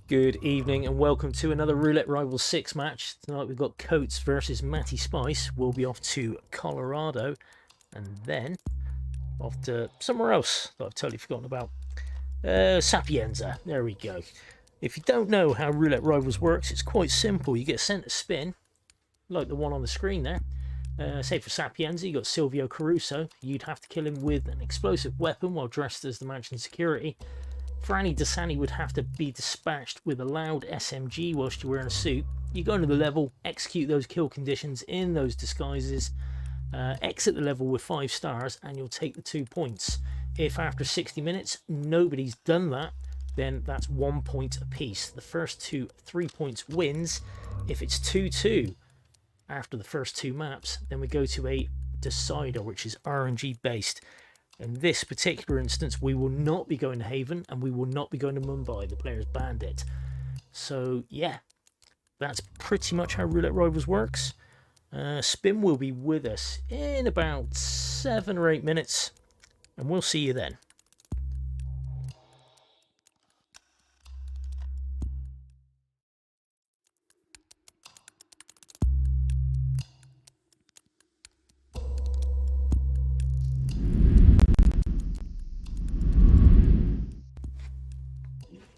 Good evening and welcome to another Roulette Rivals 6 match. Tonight we've got Coats versus MattySpice. We'll be off to Colorado and then off to somewhere else that I've totally forgotten about. Sapienza, there we go. If you don't know how Roulette Rivals works, it's quite simple. You get sent a spin, like the one on the screen there. Say for Sapienza, you got Silvio Caruso. You'd have to kill him with an explosive weapon while dressed as the mansion security. Franny Desani would have to be dispatched with a loud SMG whilst you're wearing a suit. You go into the level, execute those kill conditions in those disguises, exit the level with 5 stars, and you'll take the 2 points. If after 60 minutes nobody's done that, then that's 1 point apiece. The first 3 points wins. If it's 2-2 after the first 2 maps, then we go to a decider, which is RNG based. In this particular instance, we will not be going to Haven and we will not be going to Mumbai. The players banned it. So, yeah, that's pretty much how Roulette Rivals works. Spin will be with us in about 7 or 8 minutes, and we'll see you then.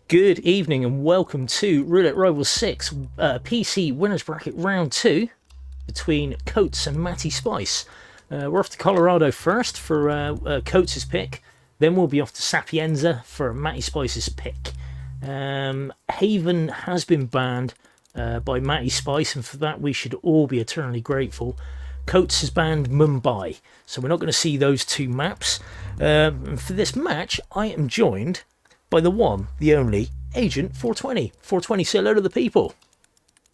Good evening and welcome to Roulette Rivals 6 PC Winners Bracket Round 2 between Coats and MattySpice. We're off to Colorado first for Coates' pick, then we'll be off to Sapienza for MattySpice's pick. Haven has been banned by MattySpice, and for that we should all be eternally grateful. Coates has banned Mumbai, so we're not going to see those 2 maps. For this match, I am joined by the one, the only, Agent 420. 420, say hello to the people.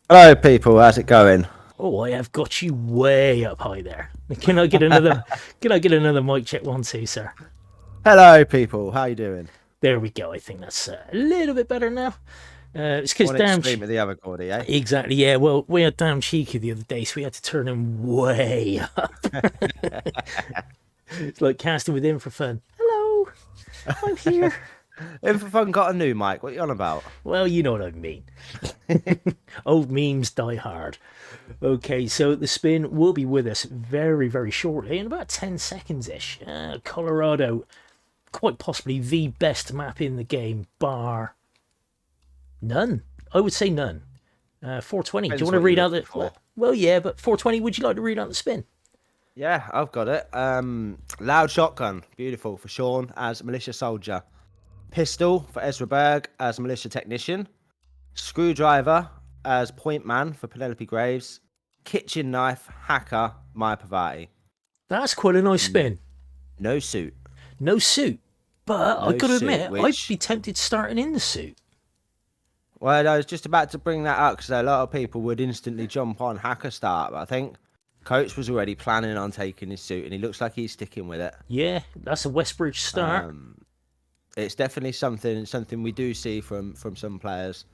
Hello, people. How's it going? Oh, I have got you way up high there. Can I get another? Can I get another mic check 1, 2, sir? Hello, people. How you doing? There we go. I think that's a little bit better now. It's because One damn extreme of the other, Gordy, eh? Exactly. Yeah. Well, we had damn cheeky the other day, so we had to turn him way up. It's like casting with him for fun. Hello, I'm here. If fun got a new mic, what are you on about? Well, you know what I mean. Old memes die hard. Okay, so the spin will be with us very, very shortly, in about 10 seconds-ish. Colorado, quite possibly the best map in the game, bar none. I would say none. 420, do you want to read out the... Well, yeah, but 420, would you like to read out the spin? Yeah, I've got it. Loud shotgun, beautiful, for Sean as militia soldier. Pistol for Ezra Berg as militia technician. Screwdriver as point man for Penelope Graves. Kitchen knife hacker Maya Pavati. That's quite a nice spin. No suit. No suit. But No I got to suit, admit, I'd be tempted starting in the suit. Well, I was just about to bring that up because a lot of people would instantly jump on hacker start, but I think Coates was already planning on taking his suit and he looks like he's sticking with it. Yeah, that's a Westbridge start. It's definitely something we do see from some players.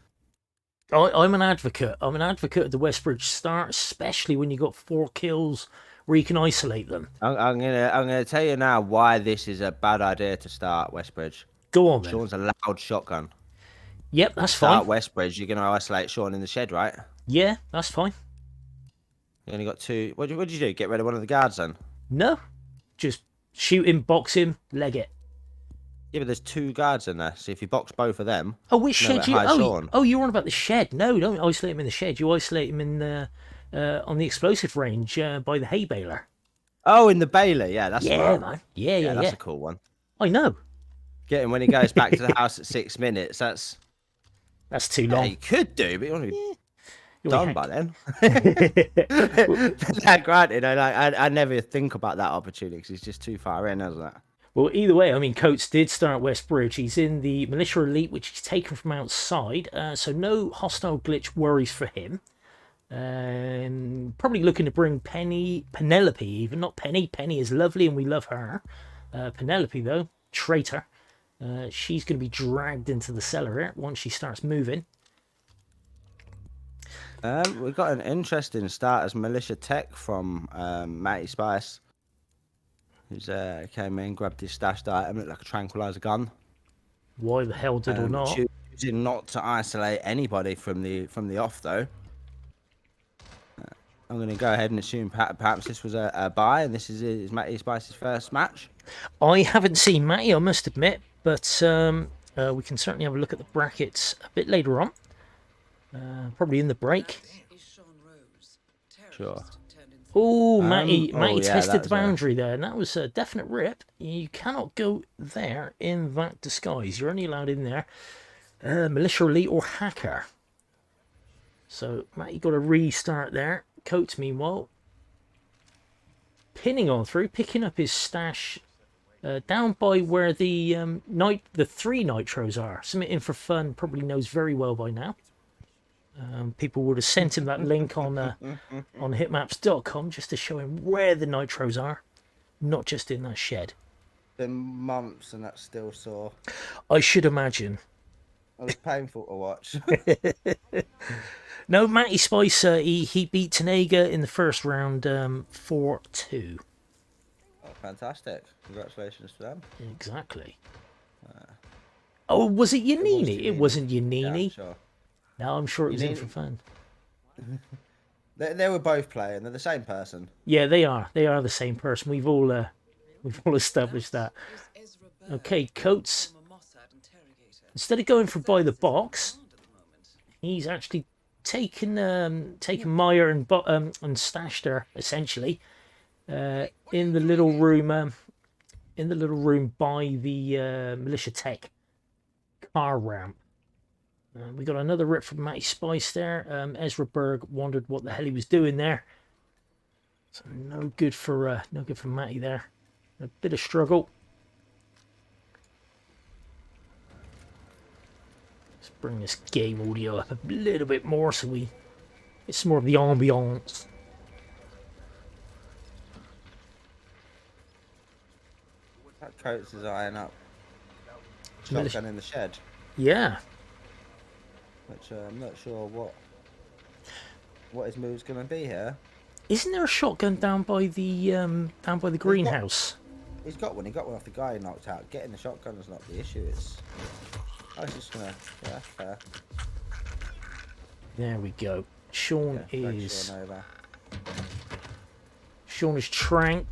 I'm an advocate. I'm an advocate of the Westbridge start, especially when you got 4 kills where you can isolate them. I'm gonna tell you now why this is a bad idea to start Westbridge. Go on, then. Sean's a loud shotgun. Yep, that's Start fine. Westbridge, you're gonna isolate Sean in the shed, right? Yeah, that's fine. You only got 2. What did you do? Get rid of one of the guards then? No, just shoot him, box him, leg it. Yeah, but there's 2 guards in there, so if you box both of them... Oh, which shed you... Sean. Oh, you're on about the shed. No, don't isolate him in the shed. You isolate him in on the explosive range by the hay baler. Oh, in the baler. Yeah, that's man. Yeah. That's a cool one. I know. Get him when he goes back to the house at 6 minutes. That's too long. Yeah, you could do, but you want to be done by then. Granted, I never think about that opportunity because he's just too far in, isn't it? Well, either way, I mean, Coates did start Westbridge. He's in the Militia Elite, which he's taken from outside, so no hostile glitch worries for him. Probably looking to bring Penelope even, not Penny. Penny is lovely and we love her. Penelope, though, traitor. She's going to be dragged into the cellar here once she starts moving. We've got an interesting start as militia tech from MattySpice. Who's came in, grabbed his stashed item, looked like a tranquilizer gun. Why the hell did or not? Choosing not to isolate anybody from the off though. I'm going to go ahead and assume perhaps this was a bye, and this is MattySpice's first match. I haven't seen Matty, I must admit, but we can certainly have a look at the brackets a bit later on. Probably in the break. Sure. Oh, Matty yeah, tested the boundary there, and that was a definite rip. You cannot go there in that disguise. You're only allowed in there militia elite or hacker. So Matty got a restart there. Coates, meanwhile, pinning on through, picking up his stash down by where the the 3 nitros are. Submitting for fun probably knows very well by now. People would have sent him that link on hitmaps.com just to show him where the nitros are, not just in that shed. Been months and that's still sore. I should imagine. It was painful to watch. No, MattySpice, he beat Tanega in the first round 4-2. Oh, fantastic. Congratulations to them. Exactly. Oh, was it Yanini? It wasn't Yanini. Yeah, sure. No, I'm sure it was in for fun. They were both playing. They're the same person. Yeah, they are. They are the same person. We've all established that. Okay, Coates. Instead of going for by the box, he's actually taken Meyer and stashed her essentially in the little room by the militia tech car ramp. We got another rip from MattySpice there. Ezra Berg wondered what the hell he was doing there. So no good for Matty there. A bit of struggle. Let's bring this game audio up a little bit more so it's more of the ambiance. That Coates is eyeing up shotgun in the shed. Yeah. Which I'm not sure what his move's going to be here. Isn't there a shotgun down by the greenhouse? He's got one. He got one off the guy he knocked out. Getting the shotgun is not the issue. I was just gonna, yeah, fair. There we go. Sean is tranked.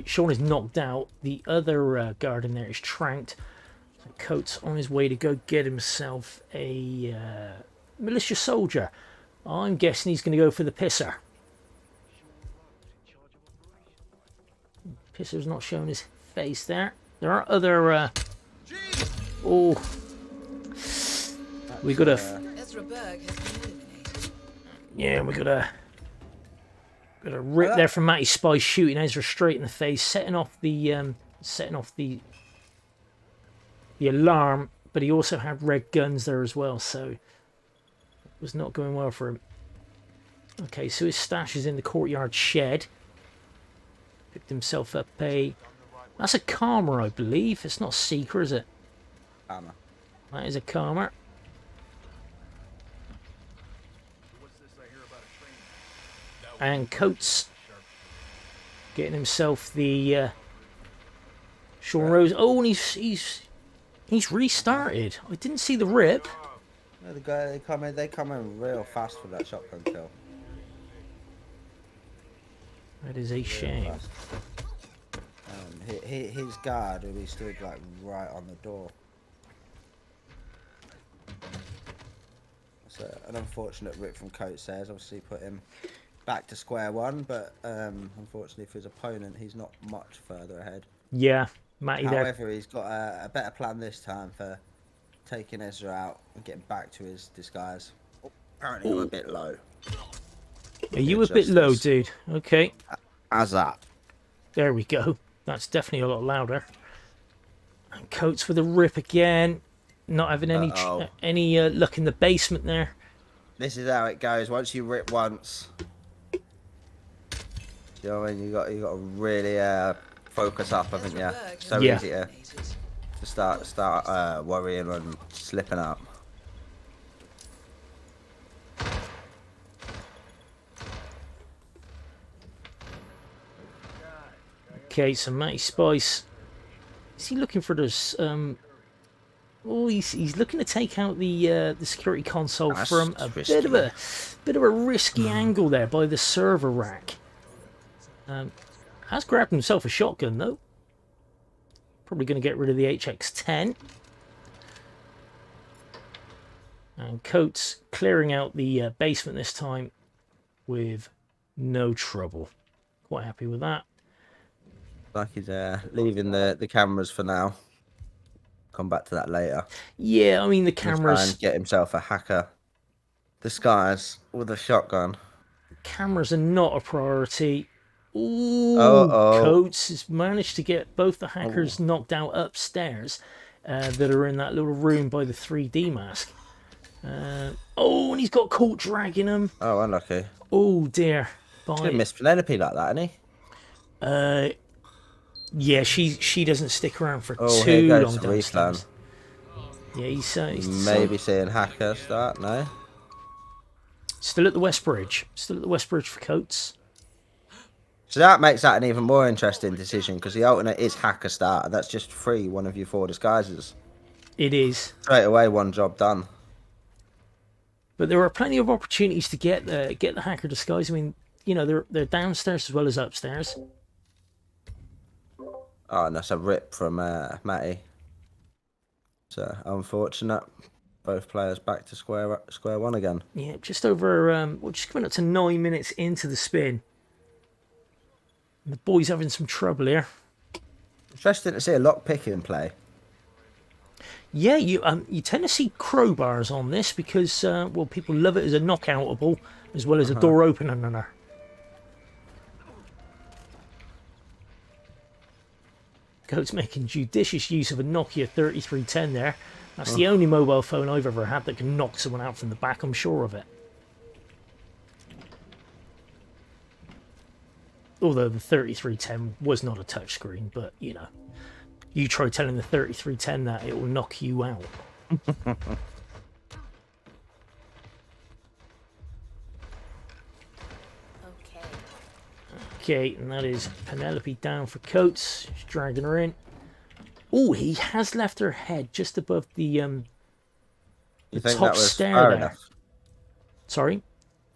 Sean is knocked out. The other guard in there is tranked. So Coates on his way to go get himself a militia soldier. I'm guessing he's going to go for the pisser. Pisser's not showing his face there. There are other. Oh. We got a. Yeah, we got a rip there from MattySpice shooting Ezra straight in the face, setting off the alarm. But he also had red guns there as well, so it was not going well for him. Okay, so his stash is in the courtyard shed. Picked himself up a. That's a Karma, I believe. It's not Seeker, is it? Karma. That is a Karma. And Coates getting himself the Sean Rose. Oh, and he's restarted. I didn't see the rip. No, the guy they come in real fast for that shotgun kill. That is a shame. His guard, who he stood like right on the door. That's an unfortunate rip from Coates there. Obviously put him back to square one, but unfortunately for his opponent, he's not much further ahead. Yeah, Matty there. However, he's got a better plan this time for taking Ezra out and getting back to his disguise. Oh, apparently I'm a bit low. Are you a bit low, dude? Okay. How's that? There we go. That's definitely a lot louder. And Coates with a rip again. Not having any luck in the basement there. This is how it goes. Once you rip once, you know what I mean? You got to really focus up, haven't you? So easy to start worrying and slipping up. Okay, so MattySpice, is he looking for this? Oh, he's looking to take out the security console That's from a risky. bit of a risky angle there by the server rack. Has grabbed himself a shotgun though. Probably going to get rid of the HX10. And KOats clearing out the basement this time with no trouble. Quite happy with that. Like he's leaving the cameras for now. Come back to that later. Yeah, I mean the Try cameras. and get himself a hacker disguise with a shotgun. Cameras are not a priority. Ooh, Oh. KOats has managed to get both the hackers knocked out upstairs that are in that little room by the 3D mask. Oh, and he's got caught dragging them. Oh, unlucky. Oh dear. He's gonna miss Penelope like that, isn't he? Yeah, she doesn't stick around for Oh, too here long goes the downstairs. replan. Yeah, he's Maybe seeing hacker start. No. still at the West Bridge. Still at the West Bridge for KOats. So that makes that an even more interesting decision because the alternate is hacker start. That's just free one of your 4 disguises. It is. Straight away, one job done. But there are plenty of opportunities to get the hacker disguise. I mean, you know, they're downstairs as well as upstairs. Oh, and that's a rip from Matty. So unfortunate. Both players back to square one again. Yeah, just over. We're just coming up to 9 minutes into the spin. And the boys having some trouble here. Interesting to see a lock picking play. Yeah, you tend to see crowbars on this because well, people love it as a knockoutable as well as a door opener. KOats making judicious use of a Nokia 3310 there. That's the only mobile phone I've ever had that can knock someone out from the back, I'm sure of it. Although the 3310 was not a touchscreen, but you know, you try telling the 3310 that, it will knock you out. Okay, and that is Penelope down for KOats. She's dragging her in. Oh, he has left her head just above the top stair there. Enough? Sorry?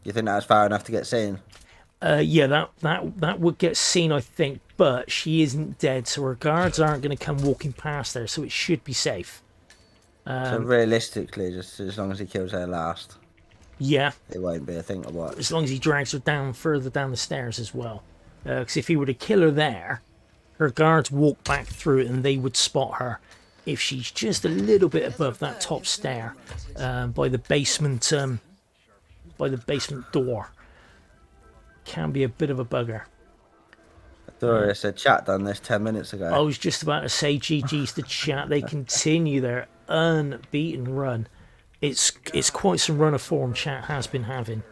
You think that was far enough to get seen? Yeah, that would get seen, I think, but she isn't dead, so her guards aren't going to come walking past there, so it should be safe. So realistically, just as long as he kills her last, yeah, it won't be a thing to watch. As long as he drags her down further down the stairs as well. Because if he were to kill her there, her guards walk back through it and they would spot her if she's just a little bit above that top stair by the basement door. Can be a bit of a bugger. Doria said chat done this 10 minutes ago. I was just about to say GG's to chat. They continue their unbeaten run. It's quite some run of form chat has been having.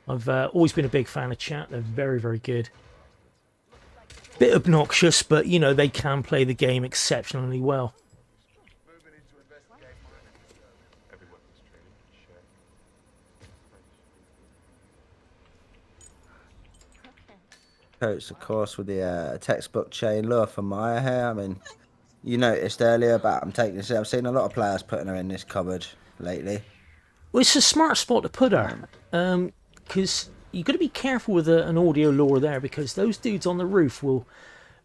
I've always been a big fan of chat. They're very, very good. Bit obnoxious, but you know, they can play the game exceptionally well. KOats, of course, with the textbook chain lure for Maya here. I mean, you noticed earlier about I'm taking this. I've seen a lot of players putting her in this cupboard lately. Well, it's a smart spot to put her, because you've got to be careful with an audio lure there, because those dudes on the roof will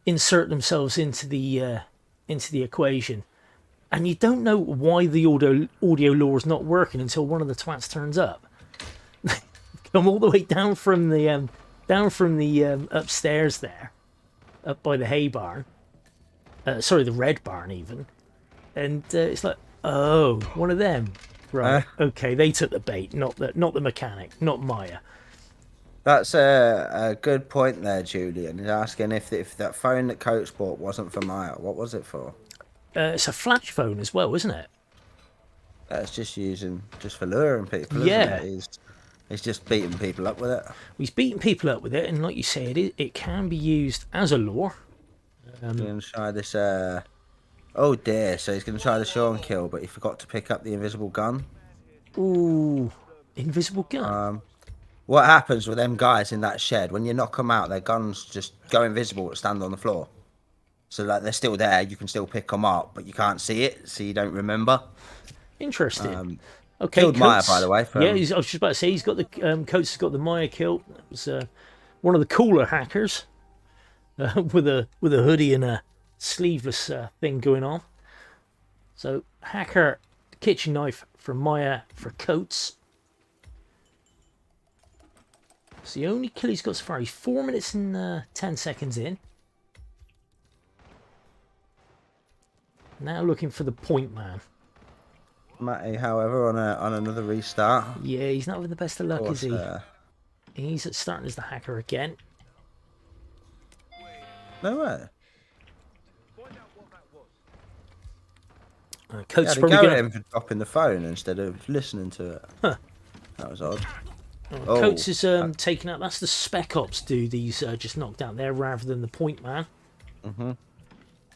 insert themselves into the equation, and you don't know why the audio lure is not working until one of the twats turns up. Come all the way down from the upstairs there, up by the hay barn. Sorry, the red barn even, and it's like, oh, one of them. Right. Okay, they took the bait, not the mechanic, not Maya. That's a good point there, Julian. He's asking if that phone that KOats bought wasn't for Maya. What was it for? It's a flash phone as well, isn't it? That's just for luring people. Yeah. Isn't it? He's just beating people up with it. He's beating people up with it, and like you said, it can be used as a lure. He's going to try this. Oh dear! So he's going to try the Sean kill, but he forgot to pick up the invisible gun. Ooh, invisible gun. What happens with them guys in that shed when you knock them out? Their guns just go invisible and stand on the floor. So like they're still there. You can still pick them up, but you can't see it, so you don't remember. Interesting. Okay, Killed Maya, Coates, by the way. yeah, I was just about to say he's got the Coates has got the Maya kill. That was one of the cooler hackers with a hoodie and a sleeveless thing going on. So hacker kitchen knife for Maya for Coates. It's the only kill he's got so far. He's 4 minutes and 10 seconds in. Now looking for the point man. Matty, however, on another restart. Yeah, he's not with the best of luck, Course, is he? He's starting as the hacker again. No way. Coates Yeah, probably go going at him for dropping the phone instead of listening to it. Huh. That was odd. Coates is taken out. That's the Spec Ops dude he's just knocked out there rather than the point man.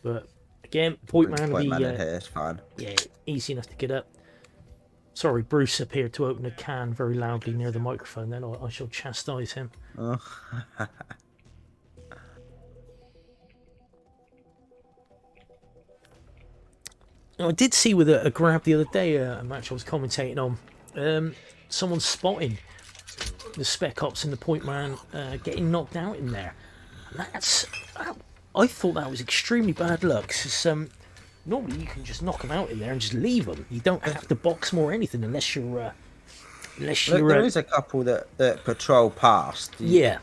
But again, point man will be here, it's fine. yeah, easy enough to get up. Sorry, Bruce appeared to open a can very loudly near the microphone. Then I shall chastise him. Oh. I did see with a grab the other day, a match I was commentating on. Someone spotting the Spec Ops and the point man getting knocked out in there. And I thought that was extremely bad luck. Cause, normally you can just knock them out in there and just leave them. You don't have to box them or anything unless you're. Look, there is a couple that patrol past. Yeah.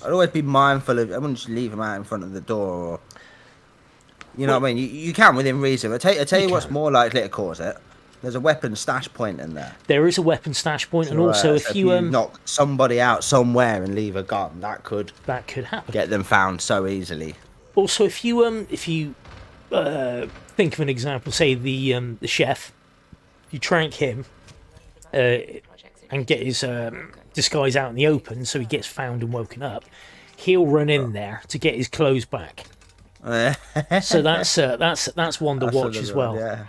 I'd always be mindful of. I wouldn't just leave them out in front of the door, or you know what I mean. You can within reason. I tell you what's more likely to cause it. There's a weapon stash point in there. There is a weapon stash point, and also if you knock somebody out somewhere and leave a gun, that could happen. Get them found so easily. Also, if you think of an example, say the chef, you trank him and get his disguise out in the open, so he gets found and woken up. He'll run in there to get his clothes back. So that's one to watch as well. Yeah.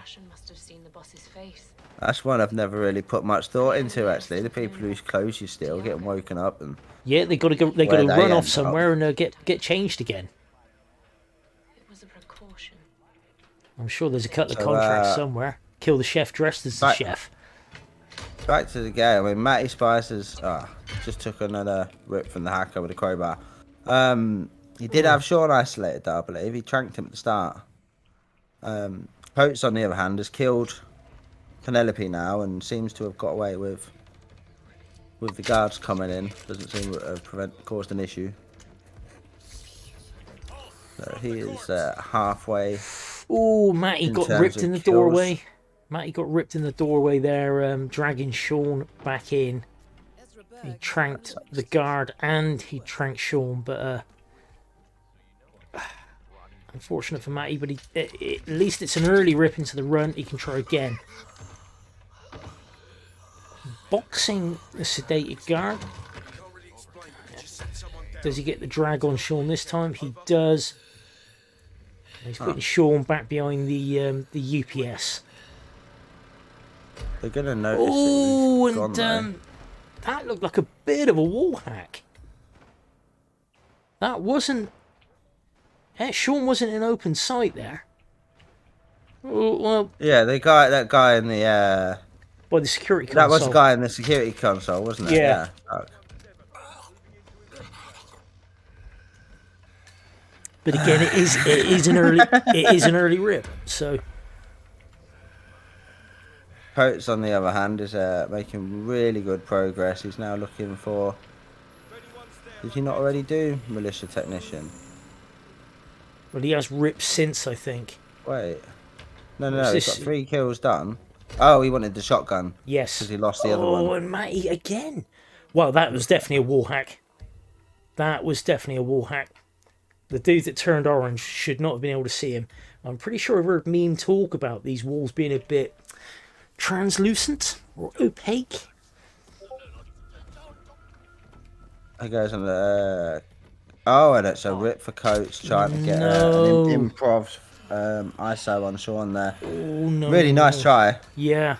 That's one I've never really put much thought into. Actually, the people whose clothes you steal getting woken up and yeah, they got to go. They got to run off somewhere and get changed again. It was a precaution. I'm sure there's a couple of contracts somewhere. Kill the chef dressed as the chef. Back to the game. I mean, MattySpice has just took another rip from the hacker with a crowbar. He did have Sean isolated, though, I believe. He tranked him at the start. Coates, on the other hand, has killed Penelope now and seems to have got away with the guards coming in. Doesn't seem to have caused an issue. So he is halfway. Oh, Matty got ripped in the doorway. Matty got ripped in the doorway there, dragging Sean back in. He tranked the guard and he tranked Sean, but unfortunate for Matty, but at least it's an early rip into the run. He can try again. Boxing the sedated guard. Does he get the drag on Sean this time? He does. He's putting Sean back behind the UPS. They're gonna notice. Oh, and that looked like a bit of a wall hack. That wasn't. Sean wasn't in open sight there. Oh, well. Yeah, that guy in the. By the security console. That was the guy in the security console, wasn't it? Yeah. But again, it is an early rip. So. Coates, on the other hand, is making really good progress. He's now looking for. Did he not already do militia technician? Well, he has ripped since, I think. Wait. No, he's got 3 kills done. Oh, he wanted the shotgun. Yes. Because he lost the other one. Oh, and Matty again. Well, that was definitely a wall hack. That was definitely a wall hack. The dude that turned orange should not have been able to see him. I'm pretty sure I've heard meme talk about these walls being a bit translucent or opaque. He goes on the. Oh, and it's a rip for Coates trying to get an improv ISO on Sean there. Oh, no. Really nice try. Yeah.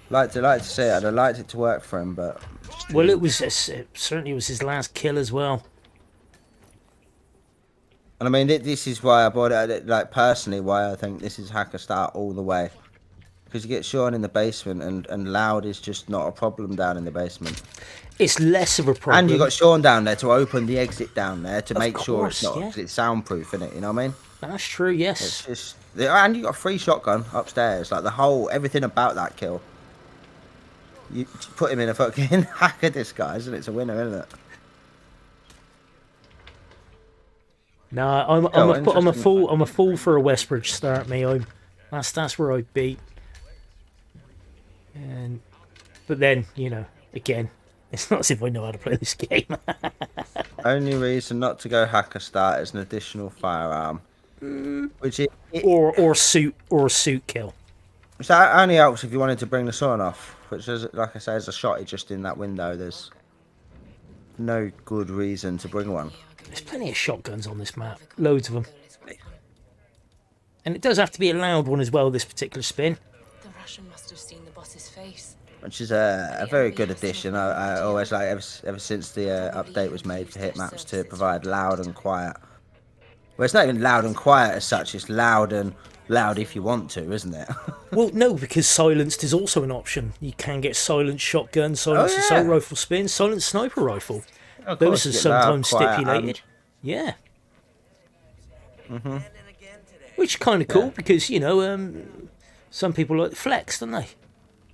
Like to see it. I'd have liked it to work for him, but. Well, it certainly was his last kill as well. And I mean, this is why I bought it. Like personally, why I think this is hacker start all the way, because you get Sean in the basement, and loud is just not a problem down in the basement. It's less of a problem. And you got Sean down there to open the exit down there to Of make sure it's course, not, yeah. 'cause it's soundproof, innit? You know what I mean? That's true, yes. It's just, and you got a free shotgun upstairs. Like the whole everything about that kill. You put him in a fucking hacker disguise, and it's a winner, isn't it? No, I'm a fool for a Westbridge start, me. That's where I'd be. But then, you know, again, it's not as if I know how to play this game. Only reason not to go hacker start is an additional firearm, which is or suit kill. which that only helps if you wanted to bring the sun off. Which is, like I say, is a shotty just in that window. There's no good reason to bring one. There's plenty of shotguns on this map, loads of them, and it does have to be a loud one as well. This particular spin. The Russian must have seen the boss's face. Which is a very good addition. I always like ever since the update was made for Hitmaps to provide loud and quiet. Well, it's not even loud and quiet as such. It's loud and loud if you want to, isn't it? Well, no, because silenced is also an option. You can get silenced shotgun, silenced assault rifle spin, silenced sniper rifle. Of Those course, are you get sometimes loud, quiet, stipulated. Yeah. Which is kind of cool because, you know, some people like the flex, don't they?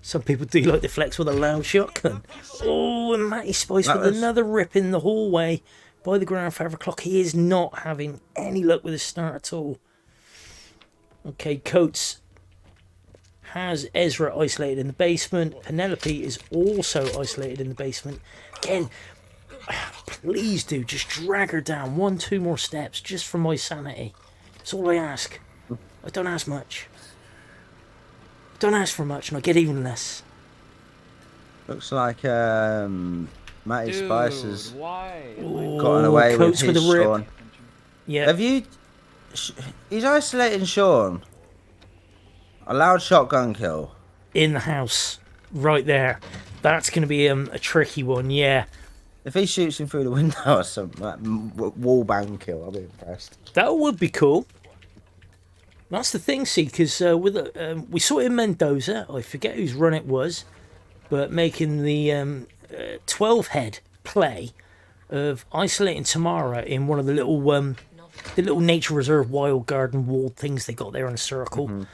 Some people do like the flex with a loud shotgun. Oh, and MattySpice with another rip in the hallway by the grandfather clock. He is not having any luck with his start at all. Okay, Coates has Ezra isolated in the basement. Penelope is also isolated in the basement. Again, please do just drag her down 1-2 more steps just for my sanity. That's all I ask. I don't ask much. I don't ask for much and I get even less. Looks like MattySpice has Oh, gotten away with Coates his with a rip. Sean. Yeah. Have you? He's isolating Sean. A loud shotgun kill. In the house. Right there. That's going to be a tricky one, yeah. If he shoots him through the window or something, like wall bang kill, I'll be impressed. That would be cool. That's the thing, see, because we saw it in Mendoza. I forget whose run it was, but making the 12-head play of isolating Tamara in one of the little nature reserve wild garden wall things they got there in a circle,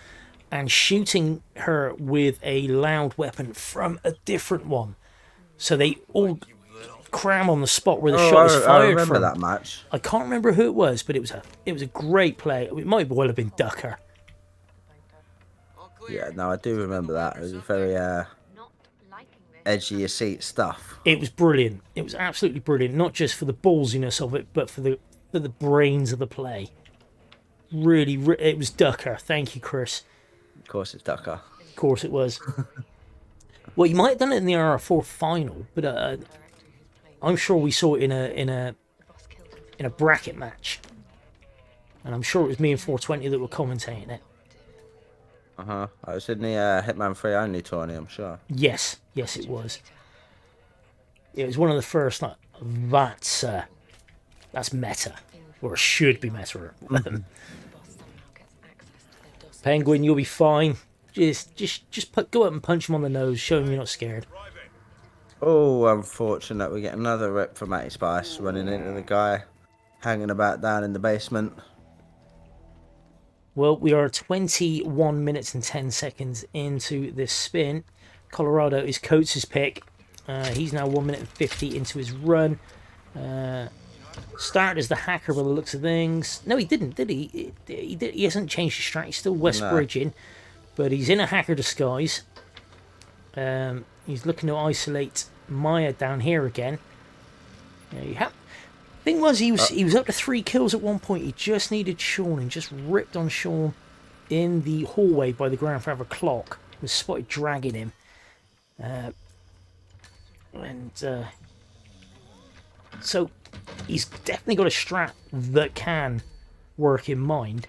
and shooting her with a loud weapon from a different one. So they all cram on the spot where the shot was fired I remember from. that match. I can't remember who it was, but it was a great play. It might well have been Ducker. Yeah, no, I do remember that. It was very edgy your seat stuff. It was brilliant. It was absolutely brilliant. Not just for the ballsiness of it, but for the brains of the play. Really, it was Ducker. Thank you, Chris. Of course, it's Ducker. Of course, it was. Well, you might have done it in the RR4 final, but I'm sure we saw it in a bracket match, and I'm sure it was me and 420 that were commentating it. I was in the Hitman 3 only tourney, I'm sure. Yes, it was. It was one of the first. That's meta, or should be meta. Penguin, you'll be fine. Just go up and punch him on the nose. Show him you're not scared. Oh, unfortunate. We get another rip from MattySpice running into the guy hanging about down in the basement. Well, we are 21 minutes and 10 seconds into this spin. Colorado is Coates' pick. He's now 1 minute and 50 into his run. Started as the hacker by the looks of things. No, he didn't, did he? He hasn't changed his strat. He's still West Bridging, but he's in a hacker disguise. He's looking to isolate Maya down here again. Thing was, he was up to 3 kills at one point. He just needed Sean and just ripped on Sean in the hallway by the grandfather clock. Was spotted dragging him, so he's definitely got a strat that can work in mind.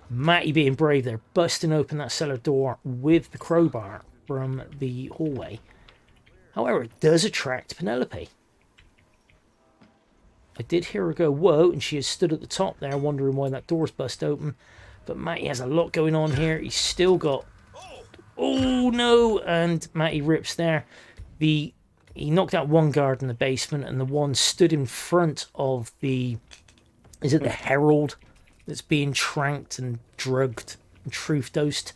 Matty being brave there, busting open that cellar door with the crowbar from the hallway. However, it does attract Penelope. I did hear her go, whoa, and she has stood at the top there wondering why that door's bust open. But Matty has a lot going on here. He's still got... Oh, no! And Matty rips there. He knocked out one guard in the basement, and the one stood in front of the... Is it the Herald that's being tranked and drugged and truth dosed?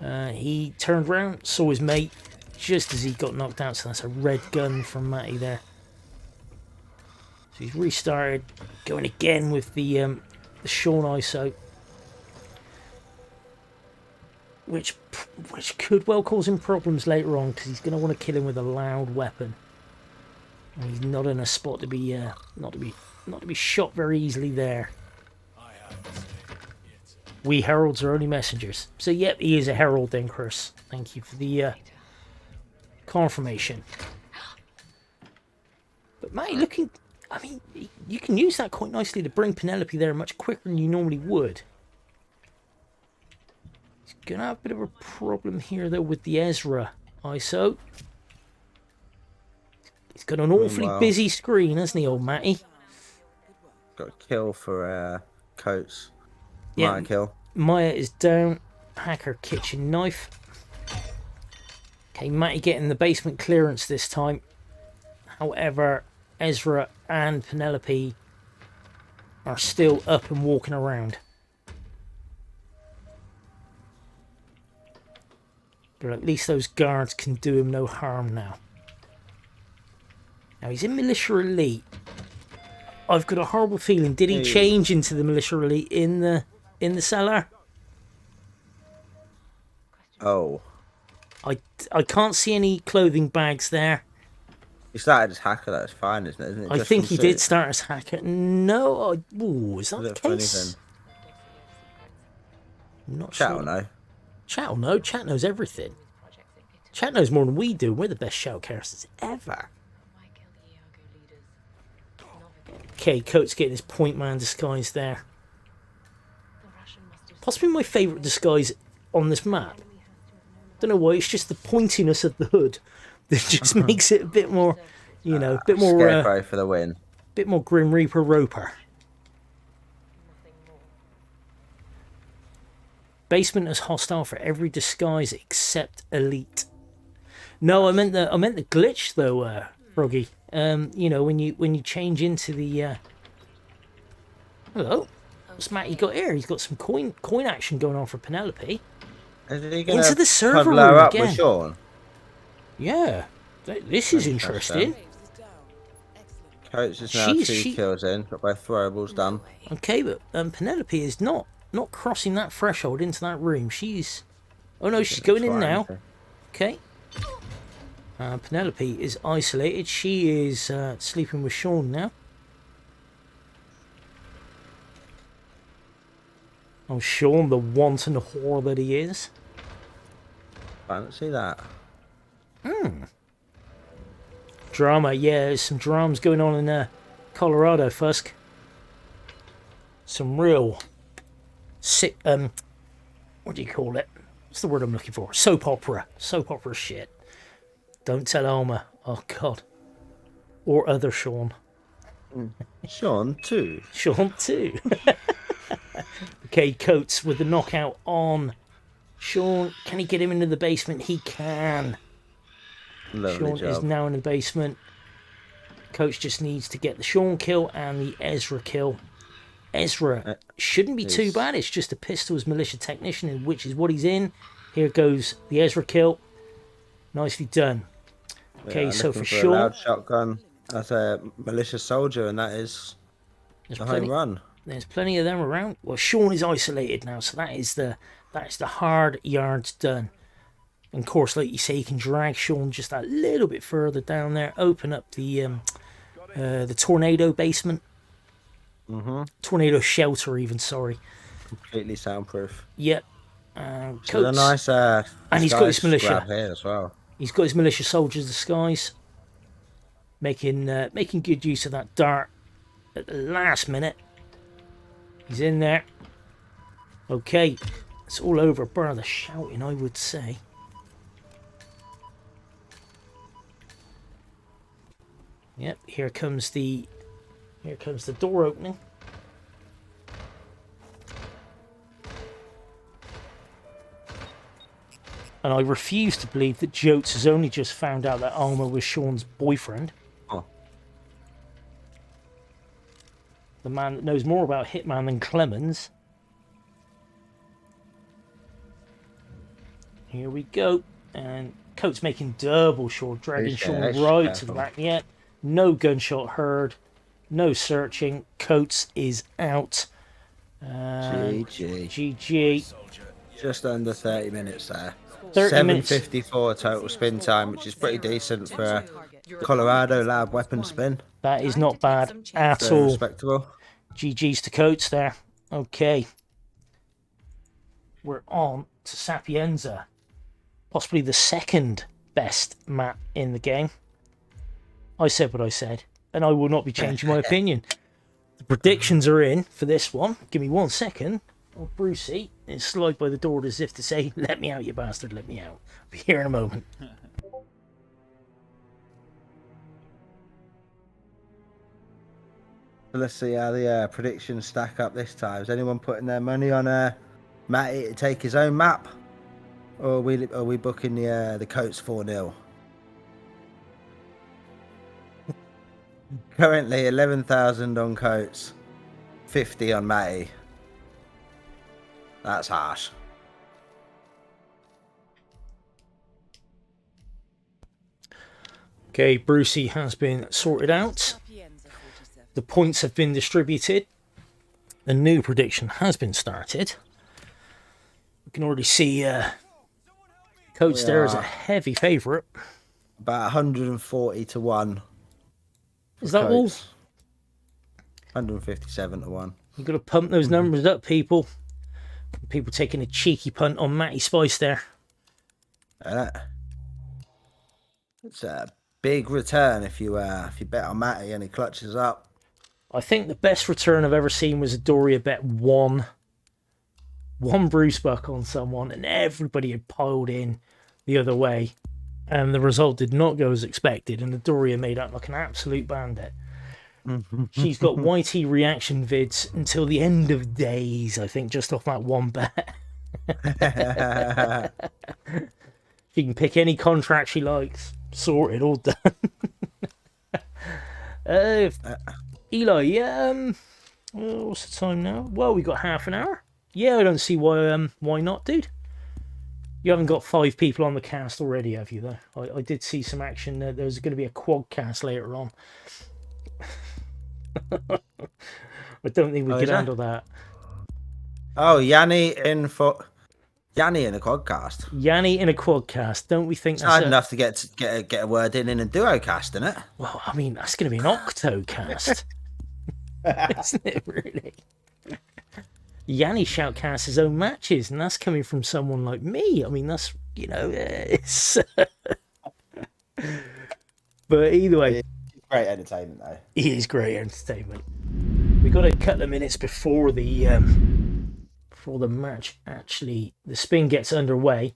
He turned around, saw his mate just as he got knocked out. So that's a red gun from Matty there. So he's restarted, going again with the Sean ISO, which could well cause him problems later on because he's going to want to kill him with a loud weapon. And he's not in a spot to be not to be shot very easily there. We heralds are only messengers. So yep, he is a herald then, Chris. Thank you for the confirmation. But Matty looking... I mean, you can use that quite nicely to bring Penelope there much quicker than you normally would. He's going to have a bit of a problem here, though, with the Ezra ISO. He's got an awfully busy screen, hasn't he, old Matty? Got a kill for Coates. Yeah, Maya kill. Maya is down. Hacker kitchen knife. Okay, Matty getting the basement clearance this time. However, Ezra and Penelope are still up and walking around. But at least those guards can do him no harm now. Now he's in Militia Elite. I've got a horrible feeling. Did he change into the Militia Elite in the cellar? Oh. I can't see any clothing bags there. He started as hacker, that's fine, isn't it? I think he did start as hacker. No, is that the case? I'm not Chat sure. will know. Chat will know. Chat knows everything. Chat knows more than we do. We're the best shoutcasters ever. Okay, Coates getting his point man disguise there. Possibly my favourite disguise on this map. Don't know why, it's just the pointiness of the hood that just makes it a bit more, you know, a bit more... Scarecrow for the win. Bit more Grim Reaper Roper. Basement is hostile for every disguise except Elite. No, I meant the glitch though, Froggy. You know, when you change into the... Hello. What's Matty got here? He's got some coin action going on for Penelope. Is he gonna Into the server room up again. with Sean? Yeah, this is interesting. Coates is now two kills in, got both throwables done. Okay, but Penelope is not crossing that threshold into that room. She's... Oh no, she's going in now. Okay. Penelope is isolated. She is sleeping with Sean now. Oh, Sean, the wanton whore that he is. Fancy that. Drama, yeah, there's some dramas going on in Colorado, Fusk. Some real sick, what do you call it? What's the word I'm looking for? Soap opera shit. Don't tell Alma. Oh, God. Or other Sean. Sean, too. Sean, too. Okay, Coates with the knockout on Sean. Can he get him into the basement? He can. Lovely Sean job. is now in the basement. Coates just needs to get the Sean kill and the Ezra kill. Ezra shouldn't be too bad. It's just a pistol's militia technician, which is what he's in. Here goes the Ezra kill. Nicely done. Okay, Yeah, so for a Sean, loud shotgun as a malicious soldier, and that is the home run. There's plenty of them around. Well, Sean is isolated now, so that is the hard yards done. And of course, like you say, you can drag Sean just a little bit further down there, open up the tornado basement. Tornado shelter, even, sorry. Completely soundproof. Yep. So a nice and he's got his militia here as well. He's got his militia soldiers disguise, making good use of that dart at the last minute. He's in there. Okay, it's all over, bar the shouting, I would say. Yep, here comes the Here comes the door opening. And I refuse to believe that Jotes has only just found out that Alma was Sean's boyfriend. Oh. The man that knows more about Hitman than Clemens. Here we go. And Coates making double short, dragging Sean right to the back. Yeah, no gunshot heard. No searching. Coates is out. GG. GG. Just under 30 minutes there. 30 minutes. 7:54 total spin time, which is pretty decent for a Colorado lab weapon spin. That is not bad at Very all. respectable. GG's to Coates there. Okay. We're on to Sapienza. Possibly the second best map in the game. I said what I said, and I will not be changing my opinion. The predictions are in for this one. Give me 1 second. Oh, Brucey is slide by the door as if to say, let me out, you bastard, let me out. I'll be here in a moment. Let's see how the predictions stack up this time. Is anyone putting their money on Matty to take his own map? Or are we booking the Coats 4-0? Currently 11,000 on Coats, 50 on Matty. That's harsh. Okay, Brucey has been sorted out. The points have been distributed. The new prediction has been started. We can already see Coates there is a heavy favourite. About 140 to 1. Is that all? 157 to 1. You've got to pump those numbers up, people. People taking a cheeky punt on Matty Spice there. It's a big return if you bet on Matty and he clutches up. I think the best return I've ever seen was a Doria bet one Bruce Buck on someone, and everybody had piled in the other way, and the result did not go as expected, and the Doria made out like an absolute bandit. She's got YT reaction vids until the end of days, I think, just off that one bet. She can pick any contract she likes. Sorted, all done. Eli, yeah, what's the time now? Well, we got half an hour. Yeah, I don't see why not, dude. You haven't got 5 people on the cast already, have you, though? I did see some action. There's going to be a quad cast later on. I don't think we can handle that. Oh, Yanni in a quadcast. Yanni in a quadcast. Don't we think It's that's hard enough to get a word in a duocast, isn't it? Well, I mean, that's going to be an octocast. Isn't it, really? Yanni shoutcasts his own matches, and that's coming from someone like me. I mean, that's, it's... But either way... Great entertainment, though. It is great entertainment. We got a couple of minutes before the match actually, the spin gets underway.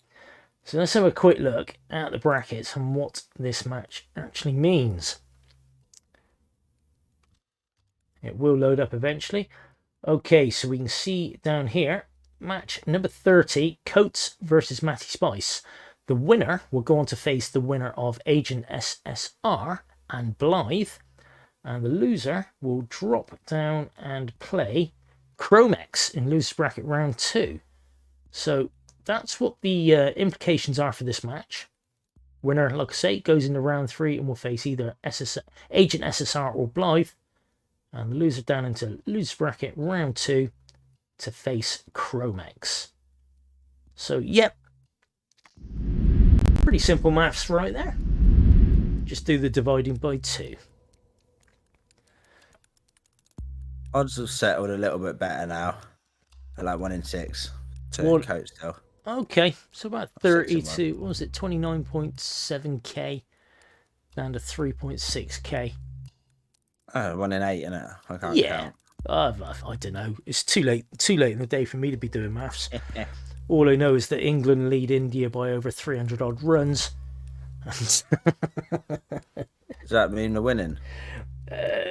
So let's have a quick look at the brackets and what this match actually means. It will load up eventually. Okay, so we can see down here, match number 30, Coates versus MattySpice. The winner will go on to face the winner of Agent SSR and Blythe, and the loser will drop down and play Chromex in loser's bracket round 2. So that's what the implications are for this match. Winner, like I say, goes into round 3 and will face either Agent SSR or Blythe, and the loser down into loser's bracket round 2 to face Chromex. So yep, pretty simple maths right there. Just do the dividing by 2. Odds have settled a little bit better now. They're like 1 in 6 to Coates still. Okay, so about 32, what was it, 29.7k down to 3.6k. 1 in 8, innit? I can't count. I don't know. It's too late in the day for me to be doing maths. All I know is that England lead India by over 300 odd runs. Does that mean they're winning?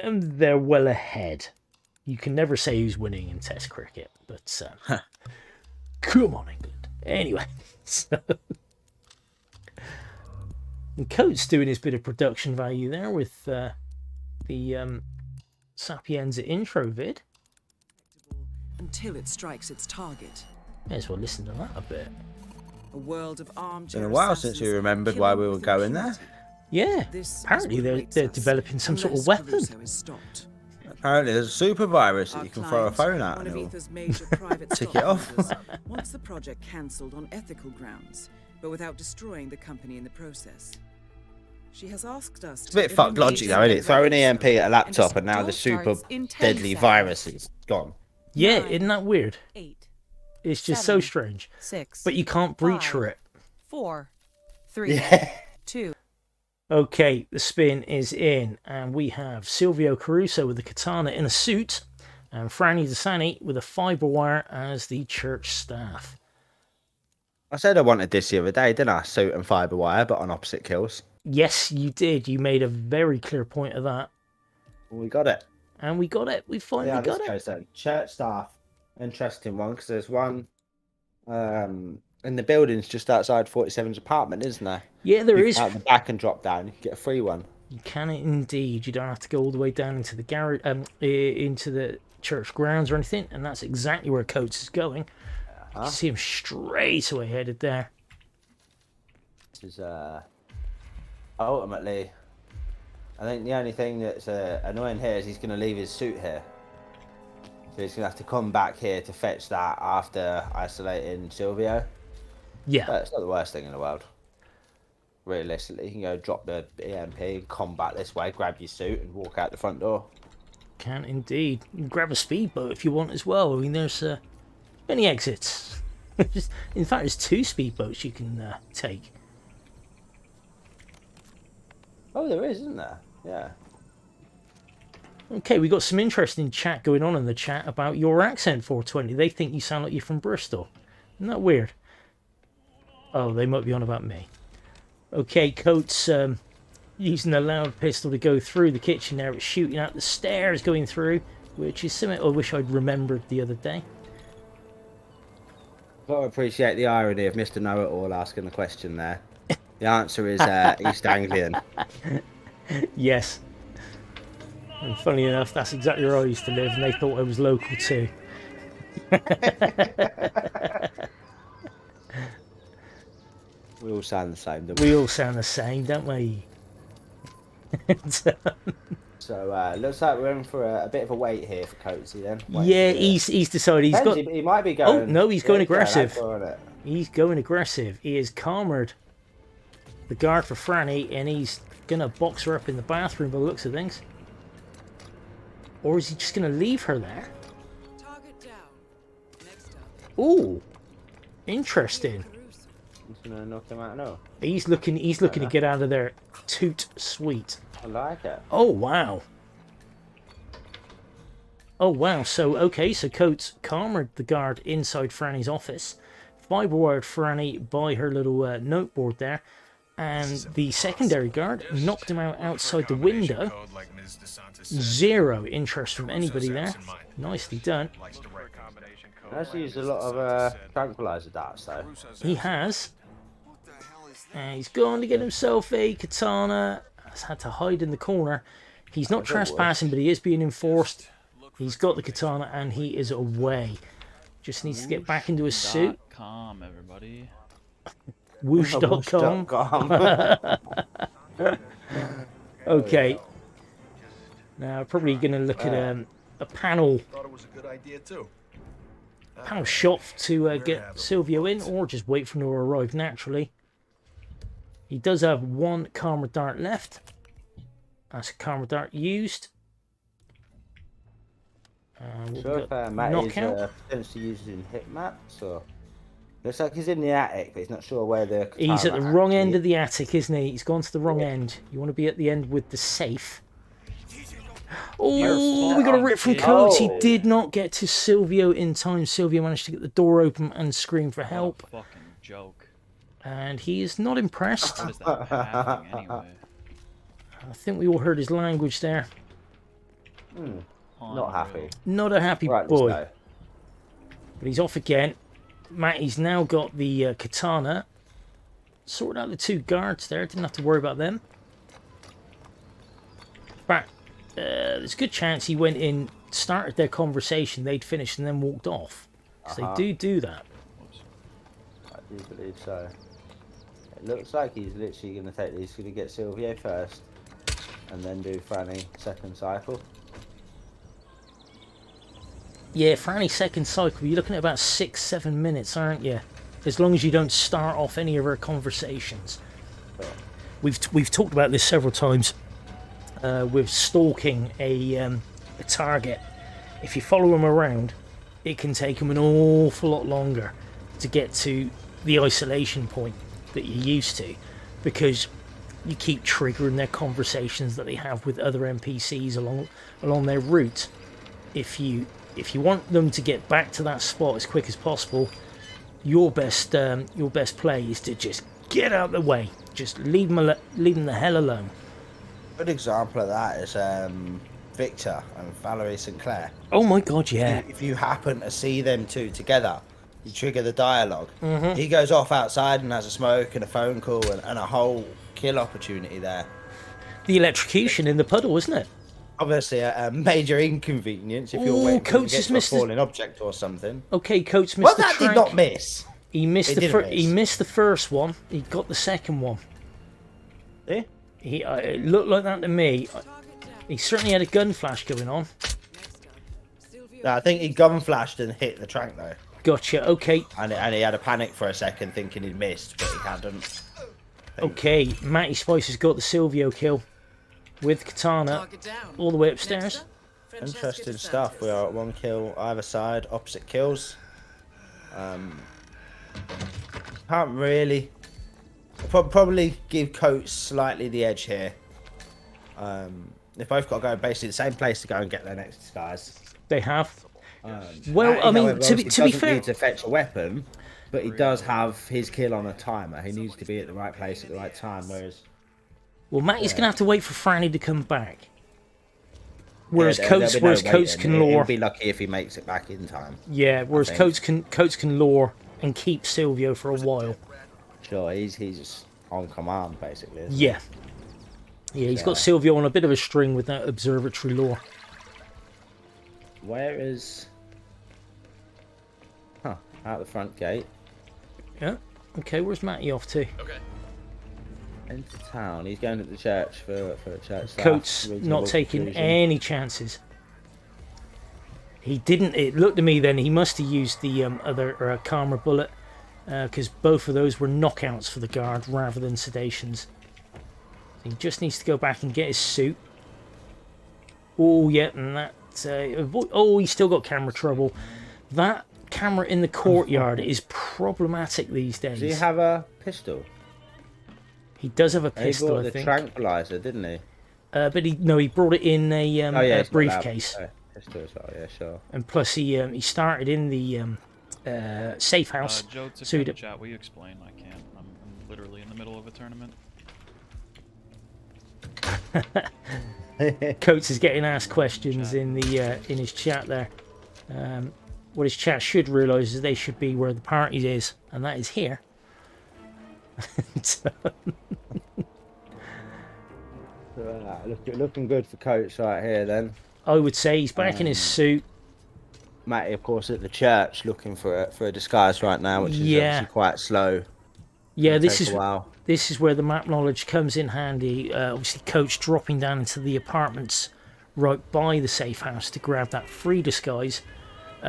They're well ahead. You can never say who's winning in Test cricket, but come on, England. Anyway, so and Coates doing his bit of production value there with the Sapienza intro vid. Until it strikes its target. May as well listen to that a bit. A world of armchair. It's been a while since we remembered why we were going there. Yeah, apparently they're developing some sort of weapon. Apparently there's a super virus that you can throw a phone at and it'll tick it off. Wants the project cancelled on ethical grounds, but without destroying the company in the process. She has asked us. It's a bit fucked logic though, isn't it? Throw an EMP at a laptop and now the super deadly virus is gone. Yeah, isn't that weird? 8. It's just so strange. 6. But you can't breach for it. 4. 3. Yeah. 2. Okay, the spin is in, and we have Silvio Caruso with the katana in a suit, and Franny Dasani with a fibre wire as the church staff. I said I wanted this the other day, didn't I? Suit and fibre wire, but on opposite kills. Yes, you did. You made a very clear point of that. We got it. And we got it. We finally got it. Goes then. Church staff. Interesting one, because there's one in the buildings just outside 47's apartment, isn't there? Yeah, there is. Out the back and drop down. You can get a free one. You can indeed. You don't have to go all the way down into the garage, into the church grounds or anything, and that's exactly where Coates is going. You can see him straight away headed there. This is ultimately, I think the only thing that's annoying here is he's going to leave his suit here. So he's going to have to come back here to fetch that after isolating Silvio. Yeah. But it's not the worst thing in the world. Realistically, you can go drop the EMP, come back this way, grab your suit and walk out the front door. Can indeed. You can grab a speedboat if you want as well. I mean, there's many exits. In fact, there's 2 speedboats you can take. Oh, there is, isn't there? Yeah. Okay, we got some interesting chat going on in the chat about your accent, 420. They think you sound like you're from Bristol. Isn't that weird? Oh, they might be on about me. Okay, Coates using a loud pistol to go through the kitchen there. It's shooting out the stairs going through, which is something I wish I'd remembered the other day. Gotta appreciate the irony of Mr. Know-It-All asking the question there. The answer is East Anglian. Yes. And funny enough, that's exactly where I used to live, and they thought I was local too. We all sound the same, don't we? We all sound the same, don't we? So looks like we're in for a bit of a wait here for Coatesy then. Yeah, he's decided He might be going. Oh no, he's going aggressive. It. He's going aggressive. He has cornered the guard for Franny, and he's gonna box her up in the bathroom by the looks of things. Or is he just gonna leave her there? Target down. Next up. Ooh, interesting. He's gonna knock him out. No. He's looking to get out of there. Toot sweet. I like it. Oh wow. Oh wow. So okay. So Coates cornered the guard inside Franny's office, fibre-wired Franny by her little noteboard there, and the secondary guard knocked him out outside the window. 0 interest from anybody there. Nicely done. He has used a lot of tranquilizer darts though. He has. And he's gone to get himself a katana. Has had to hide in the corner. He's not trespassing, but he is being enforced. He's got the katana and he is away. Just needs to get back into his suit. .com, everybody. Whoosh.com. Okay. Now, probably going to look at a panel. Thought it was a good idea too. Panel shot to get Silvio in, or just wait for him to arrive naturally. He does have 1 karma dart left. That's a karma dart used. Sure, Matty's potentially using Hitman, so looks like he's in the attic, but he's not sure where the. He's at the wrong end of the attic, isn't he? He's gone to the wrong end. You want to be at the end with the safe. Oh, we got a rip from Coates. He did not get to Silvio in time. Silvio managed to get the door open and scream for help. What a fucking joke. And he is not impressed. What is that happening anyway? I think we all heard his language there. Not happy. Not a happy Right, boy. let's go. But he's off again. Matty's now got the katana. Sorted out the 2 guards there. Didn't have to worry about them. In fact, there's a good chance he went in, started their conversation, they'd finished, and then walked off. So they do that. I do believe so. It looks like he's literally going to take these. He's going to get Silvio first, and then do Franny second cycle. Yeah, for any second cycle, you're looking at about 6-7 minutes, aren't you? As long as you don't start off any of our conversations. We've talked about this several times. With stalking a target, if you follow him around, it can take him an awful lot longer to get to the isolation point that you're used to, because you keep triggering their conversations that they have with other NPCs along their route. If you want them to get back to that spot as quick as possible, your best play is to just get out of the way. Just leave them the hell alone. Good example of that is Victor and Valerie Sinclair. Oh my god, yeah. If you happen to see them two together, you trigger the dialogue. He goes off outside and has a smoke and a phone call and a whole kill opportunity there. The electrocution in the puddle, isn't it? Obviously, a major inconvenience if you're waiting for Coates to has get to a missed falling object or something. Okay, Coates missed Well, the that track. did not miss. He missed It the didn't he miss. missed the first one. He got the second one. Yeah? It looked like that to me. He certainly had a gun flash going on. No, I think he gun flashed and hit the track though. Gotcha. Okay. And he had a panic for a second thinking he'd missed, but he hadn't. Okay. MattySpice has got the Silvio kill with katana all the way upstairs. Interesting stuff. We are at 1 kill either side, opposite kills. Can't really. Probably give Coates slightly the edge here. They've both got to go basically the same place to go and get their next disguise. They have. Well, I mean, to be fair, he need to fetch a weapon, but he does have his kill on a timer. He needs to be at the right place at the right time. Whereas, well, Matty's gonna have to wait for Franny to come back. Whereas yeah, Coates, there'll be no Coates waiting. can lure. He'll be lucky if he makes it back in time. Yeah, whereas think. Coates can lure and keep Silvio for a while. Sure, he's just on command basically. Isn't Yeah. Yeah, he's got Silvio on a bit of a string with that observatory lure. he? Where is? Huh? Out the front gate. Yeah. Okay, where's Matty off to? Into town. He's going to the church for a church. staff. Coates Reasonable not taking conclusion. any chances. He didn't. It looked to me then he must have used the other camera bullet, because both of those were knockouts for the guard rather than sedations. He just needs to go back and get his suit. Oh yeah, and that. Oh, he's still got camera trouble. That camera in the courtyard is problematic these days. Does he have a pistol? He does have a He pistol, bought I the think. tranquilizer, didn't he? But he brought it in a It's not allowed. briefcase. Oh, pistol as well. Yeah, sure. And plus he started in the safe house. Joe, to so come he'd- chat, will you explain? I can't. I'm literally in the middle of a tournament. Coates is getting asked questions in his chat there. What his chat should realise is they should be where the party is, and that is here. So- Looking good for Coates right here then. I would say he's back in his suit. Matty, of course, at the church looking for a disguise right now, which is Yeah. obviously quite slow. Yeah, It'll this take is a while. this is where the map knowledge comes in handy. Obviously, Coach dropping down into the apartments right by the safe house to grab that free disguise,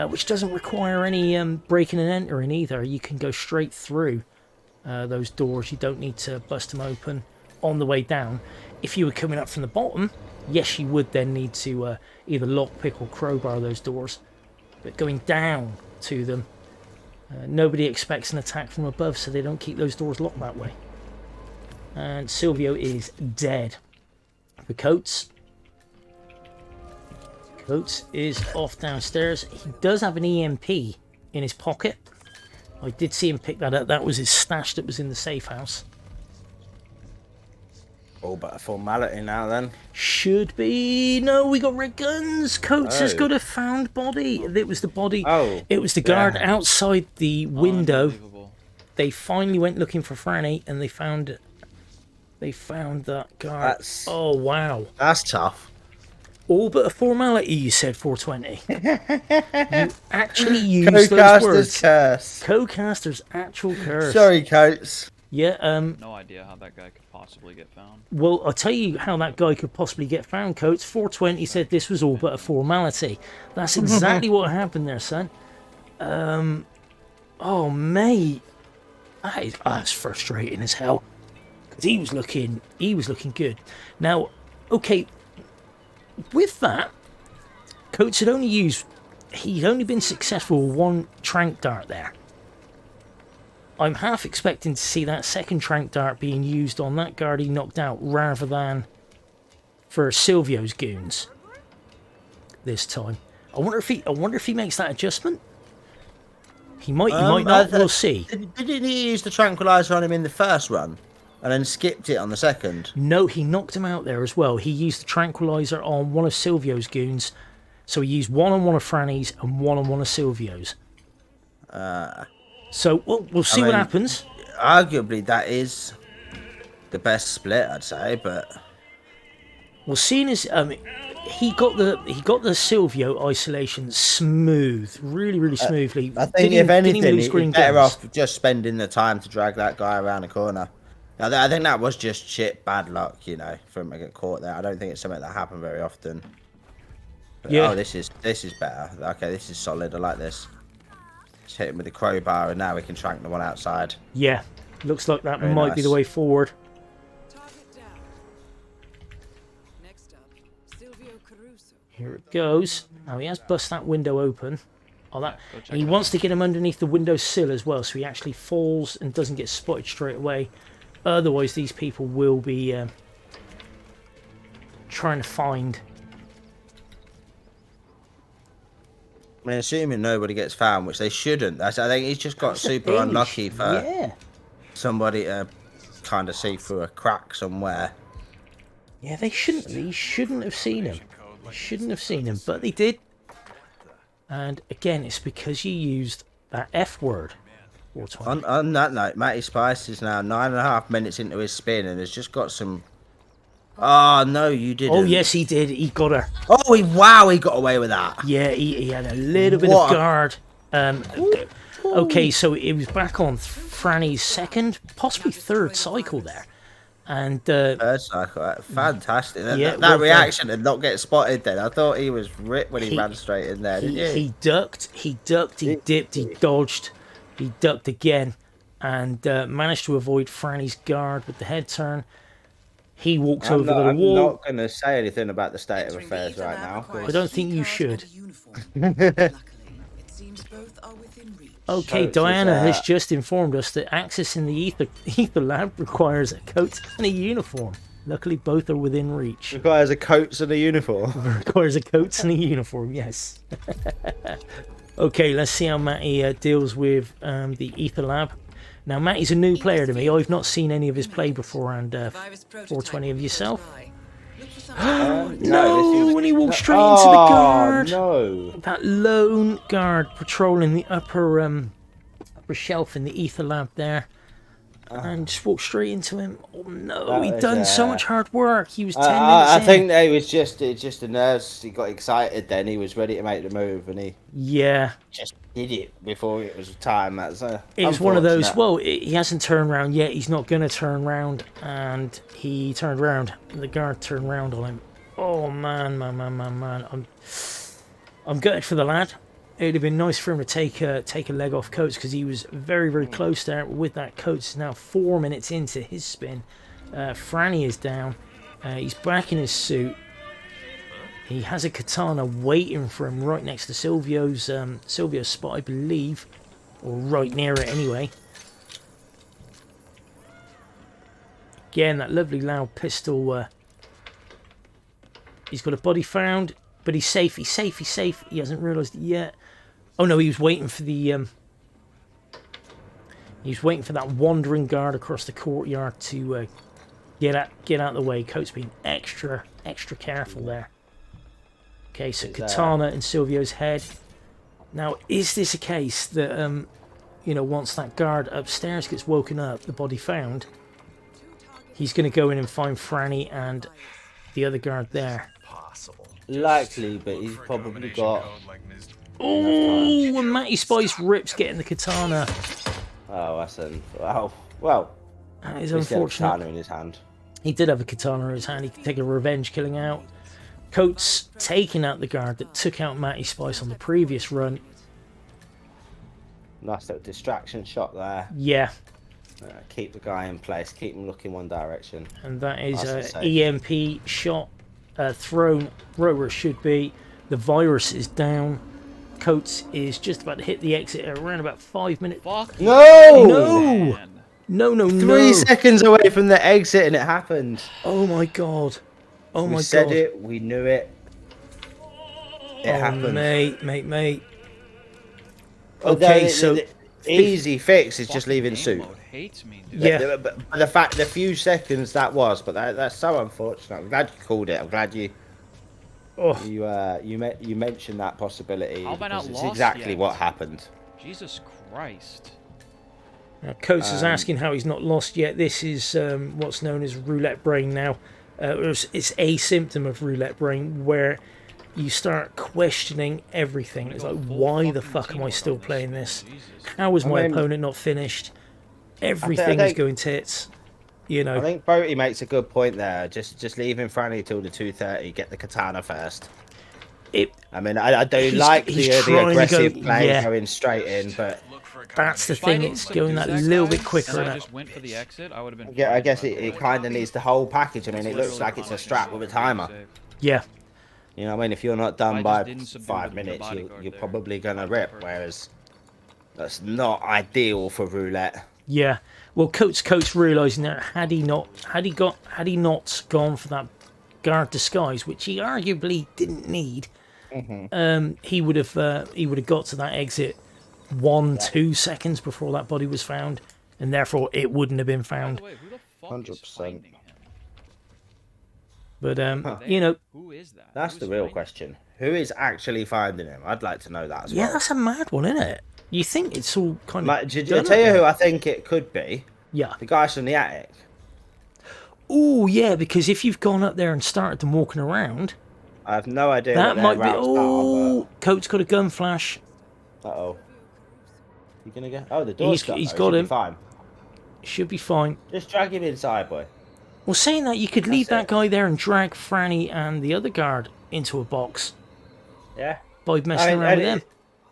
which doesn't require any breaking and entering either. You can go straight through those doors. You don't need to bust them open on the way down. If you were coming up from the bottom, yes, you would then need to either lockpick or crowbar those doors. But going down to them, nobody expects an attack from above, so they don't keep those doors locked that way. And Silvio is dead. For Coates is off downstairs. He does have an EMP in his pocket. I did see him pick that up. That was his stash that was in the safe house. All but a formality now then. Should be. No, we got red guns. Coates has Oh. got a found body. It was the body. Oh, It was the guard yeah. outside the window. Unbelievable. They finally went looking for Franny, and they found that guard. That's- Oh wow! That's tough. All but a formality. You said 420. You actually used those Co-caster's words. curse. Co-caster's actual curse. Sorry, Coates. Yeah. No idea how that guy could possibly get found. Well, I'll tell you how that guy could possibly get found, Coates. 420 said this was all but a formality. That's exactly what happened there, son. Oh, mate. That's frustrating as hell. Because he was looking good. Now, okay, with that, Coates had he'd only been successful with one trank dart there. I'm half expecting to see that second trank dart being used on that guard he knocked out rather than for Silvio's goons this time. I wonder if he makes that adjustment. He might not. We'll see. Didn't he use the tranquilizer on him in the first run, and then skipped it on the second? No, he knocked him out there as well. He used the tranquilizer on one of Silvio's goons, so he used one on one of Franny's and one on one of Silvio's. So we'll see what mean, happens. Arguably, that is the split, I'd say, but Well, seeing as he got the Silvio isolation smooth, really smoothly. I think if didn't anything, lose he's green better guns. off just spending the time to drag that guy around the corner. I think that was just shit bad luck, for him to get caught there. I don't think it's something that happened very often. But, Yeah. Oh, this is better. Okay, this is solid. I like this. Just hit him with the crowbar, and now we can trank the one outside. Yeah, looks like that Very might be the nice. way forward. Target down. Next up, Silvio Caruso. Here it goes. Now he has bust that window open. Oh, that. Go check And he it wants to get him underneath the window sill as well, so he actually falls and doesn't get spotted straight away. Otherwise, these people will be trying to find. I mean, assuming nobody gets found, which they shouldn't. I think he's just got That's the super thing. unlucky for Yeah. somebody to kind of see through a crack somewhere. Yeah, they shouldn't. He shouldn't have seen him. They shouldn't have seen him, but they did. And again, it's because you used that F word. 420. On that note, Matty Spice is now 9.5 minutes into his spin and has just got some. Oh no, you didn't. Oh yes, he did. He got her. Oh, he got away with that. Yeah, he had a little bit What of a- guard. Okay, so it was back on Franny's second, possibly third cycle there, and Third cycle, fantastic. Yeah, That well done. reaction and not get spotted. Then I thought he was ripped when he ran straight in there. Didn't you? he ducked, he dipped, he dodged, he ducked again, and managed to avoid Franny's guard with the head turn. He walks over the I'm wall. not going to say anything about the state of Entering affairs the right ether now. lab requires I don't think key you card should. and a uniform. Luckily, it seems both are within reach. Okay, Coates is, Diana has just informed us that access in the ether lab requires a coat and a uniform. Luckily, both are within reach. Requires a coats and a uniform. Requires a coat and a uniform, yes. Okay, let's see how Matty deals with the ether lab. Now, Matty's a new player to me. I've not seen any of his play before, and Virus prototype 420 of close yourself. by. Look for something. No, when he walked straight into the guard. No. That lone guard patrolling the upper shelf in the ether lab there. And just walked straight into him. Oh no, That he'd was, done so much hard work. He was 10 minutes I in. think that it was just the nerves. He got excited then. He was ready to make the move and he Yeah. just did it before it was time. That's It was one of those, unfortunate. well, he hasn't turned around yet. He's not going to turn around. And he turned around. The guard turned around on him. Oh, man. I'm gutted for the lad. It would have been nice for him to take a leg off Coates because he was very close there with that. Coates is now 4 minutes into his spin. Franny is down. He's back in his suit. He has a katana waiting for him right next to Silvio's spot, I believe. Or right near it anyway. Again, that lovely loud pistol. He's got a body found, but he's safe. He's safe. He hasn't realised it yet. Oh no, he was waiting for the. He was waiting for that wandering guard across the courtyard to Get out of the way. Coat's being extra careful there. Okay, so katana in Silvio's head. Now, is this a case that, you know, once that guard upstairs gets woken up, the body found, he's going to go in and find Franny and the other guard there? Likely, but he's probably got... Oh, when MattySpice rips getting the katana. Oh, that's wow. Well, That is he's got a unfortunate. katana in his hand. He did have a katana in his hand. He could take a revenge killing out. Coates taking out the guard that took out MattySpice on the previous run. Nice little distraction shot there. Yeah, Keep the guy in place. Keep him looking one direction. and that is Nice to a say. EMP shot thrown right where it should be. The virus is down. Coates is just about to hit the exit at around about 5 minutes. Fuck. No! No! Man. No! 3 seconds away from the exit and it happened. Oh my god! Oh my We said god! it. We knew it. It Oh, happened. mate. But Okay, the so easy fix is just Fucking leaving game suit. mode hates me, dude. Yeah. But the few seconds that was, but that's so unfortunate. I'm glad you called it. I'm glad you mentioned that possibility. How have I not because it's lost exactly yet? what happened. Jesus Christ. Coates is asking how he's not lost yet. This is what's known as roulette brain now. It's a symptom of roulette brain where you start questioning everything. It's like, why the fuck am I still playing this? How is my opponent not finished? Everything is think- going tits. You I know, think Boaty makes a good point there. Just leaving Franny till the 2:30. Get the katana first. I mean, I do He's- like he's the trying to aggressive go- play yeah. going straight in, but that's the If I thing. didn't It's click going do that that, little bit guys, quicker. and I And just went for the exit, I would have been. yeah, I fine, guess by it the way. kind of needs the whole package. I mean, it looks Literally like it's a punished strap me with a for timer. save. yeah, You know what I mean? If you're not I done just by didn't subdue 5 the minutes, bodyguard you're there. probably gonna That's rip. perfect. Whereas that's not ideal for roulette. yeah. Well, Coates realising that had he not gone for that guard disguise, which he arguably didn't need, he would have got to that exit 2 seconds before that body was found, and therefore it wouldn't have been By found. the way, who the fuck 100%. is finding him? But you know, Who is that? That's Who's the real finding him? question. Who is actually finding him? I'd like to know that as yeah, well. that's a mad one, isn't it? You think it's all kind of I'll done tell you up who there. I think it could be. Yeah. The guys from the attic. Oh yeah, because if you've gone up there and started them walking around, I have no idea that what might their be. routes Oh, Coates got a gun flash. are. Uh-oh. You gonna get... Oh, the door's shut. He's though. got Should be him. Fine. Should be fine. Just drag him inside, boy. Well, saying that, you could leave that it. guy there and drag Franny and the other guard into a box Yeah. by messing around with them.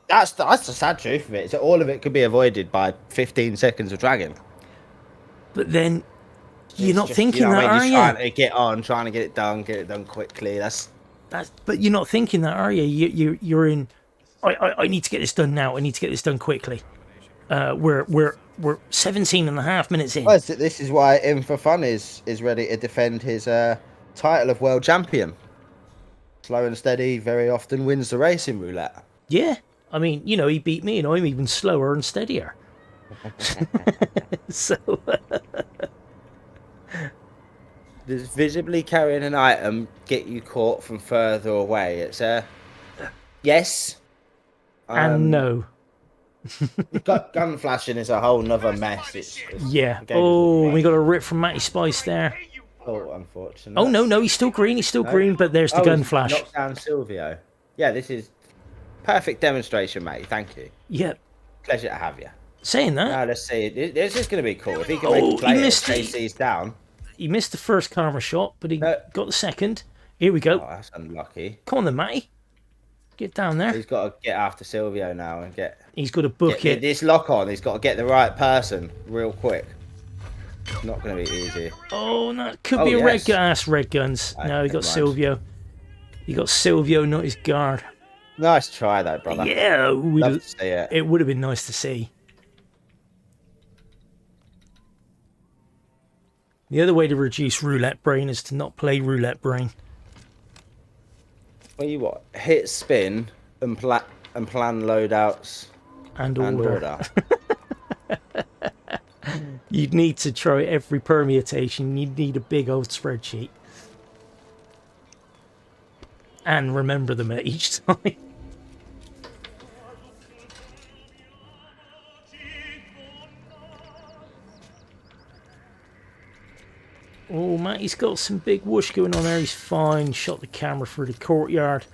That's the sad truth of it. So all of it could be avoided by 15 seconds of dragging. But then you're It's not just, thinking you know that, what I are mean? you? You're trying to get on, trying to get it done quickly. But you're not thinking that, are you? You're in. I need to get this done now. I need to get this done quickly. We're 17 and a half minutes in. Well, this is why In For Fun is ready to defend his title of world champion. Slow and steady very often wins the race in roulette. Yeah, I mean, you know, he beat me, and I'm even slower and steadier. So Does visibly carrying an item get you caught from further away? It's a yes. and no. Gun flashing is a whole nother mess. It's Yeah. the game is Oh, mess. we got a rip from MattySpice there. Oh, unfortunate. Oh no, he's still green. He's still green, but there's the gun he's flash. knocked down Silvio. Yeah, this is perfect demonstration, mate. Thank you. Yeah. Pleasure to have you. Saying that, Now let's see. This is going to be cool. If he can Oh, make he a play, missed it. chase these down. he missed the first karma shot, but he No. got the second. Here we Oh, go. that's unlucky. Come on then, Matty. Get down there. He's got to get after Silvio now and get He's got to book get it. this lock on. He's got to get the right person real quick. It's not going to be easy. Oh, no, it could Oh, be a yes. red guns. Right, No, he never got mind. Silvio. He got Silvio, not his guard. Nice try, though, brother. Yeah, Love to see it. it would have been nice to see. The other way to reduce roulette brain is to not play roulette brain. Well, you what? Hit spin and plan loadouts And and order. order. You'd need to try every permutation. You'd need a big old spreadsheet. And remember them at each time. Oh, Matty's got some big whoosh going on there. He's fine. Shot the camera through the courtyard.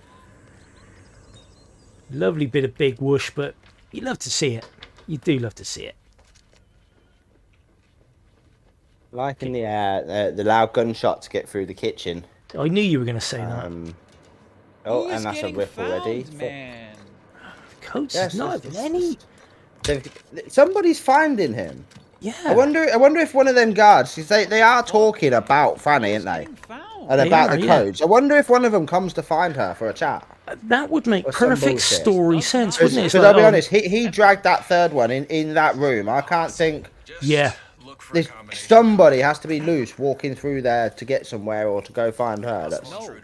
Lovely bit of big whoosh, but you love to see it. You do love to see it. Liking the loud gunshots get through the kitchen. I knew you were going to say that. Oh, Who's and that's a getting whiff already. found, man? Coats, Yes, not it's- any. Somebody's finding him. Yeah. I wonder if one of them guards, 'cause they are talking about Franny, aren't they? Getting found. And They about are, the yeah. codes. I wonder if one of them comes to find her for a chat. That would make Or some perfect bullshit. story sense, wouldn't it? It's Because like, I'll be oh, honest, he dragged that third one in that room. I can't think. Yeah. Somebody has to be loose walking through there to get somewhere or to go find her.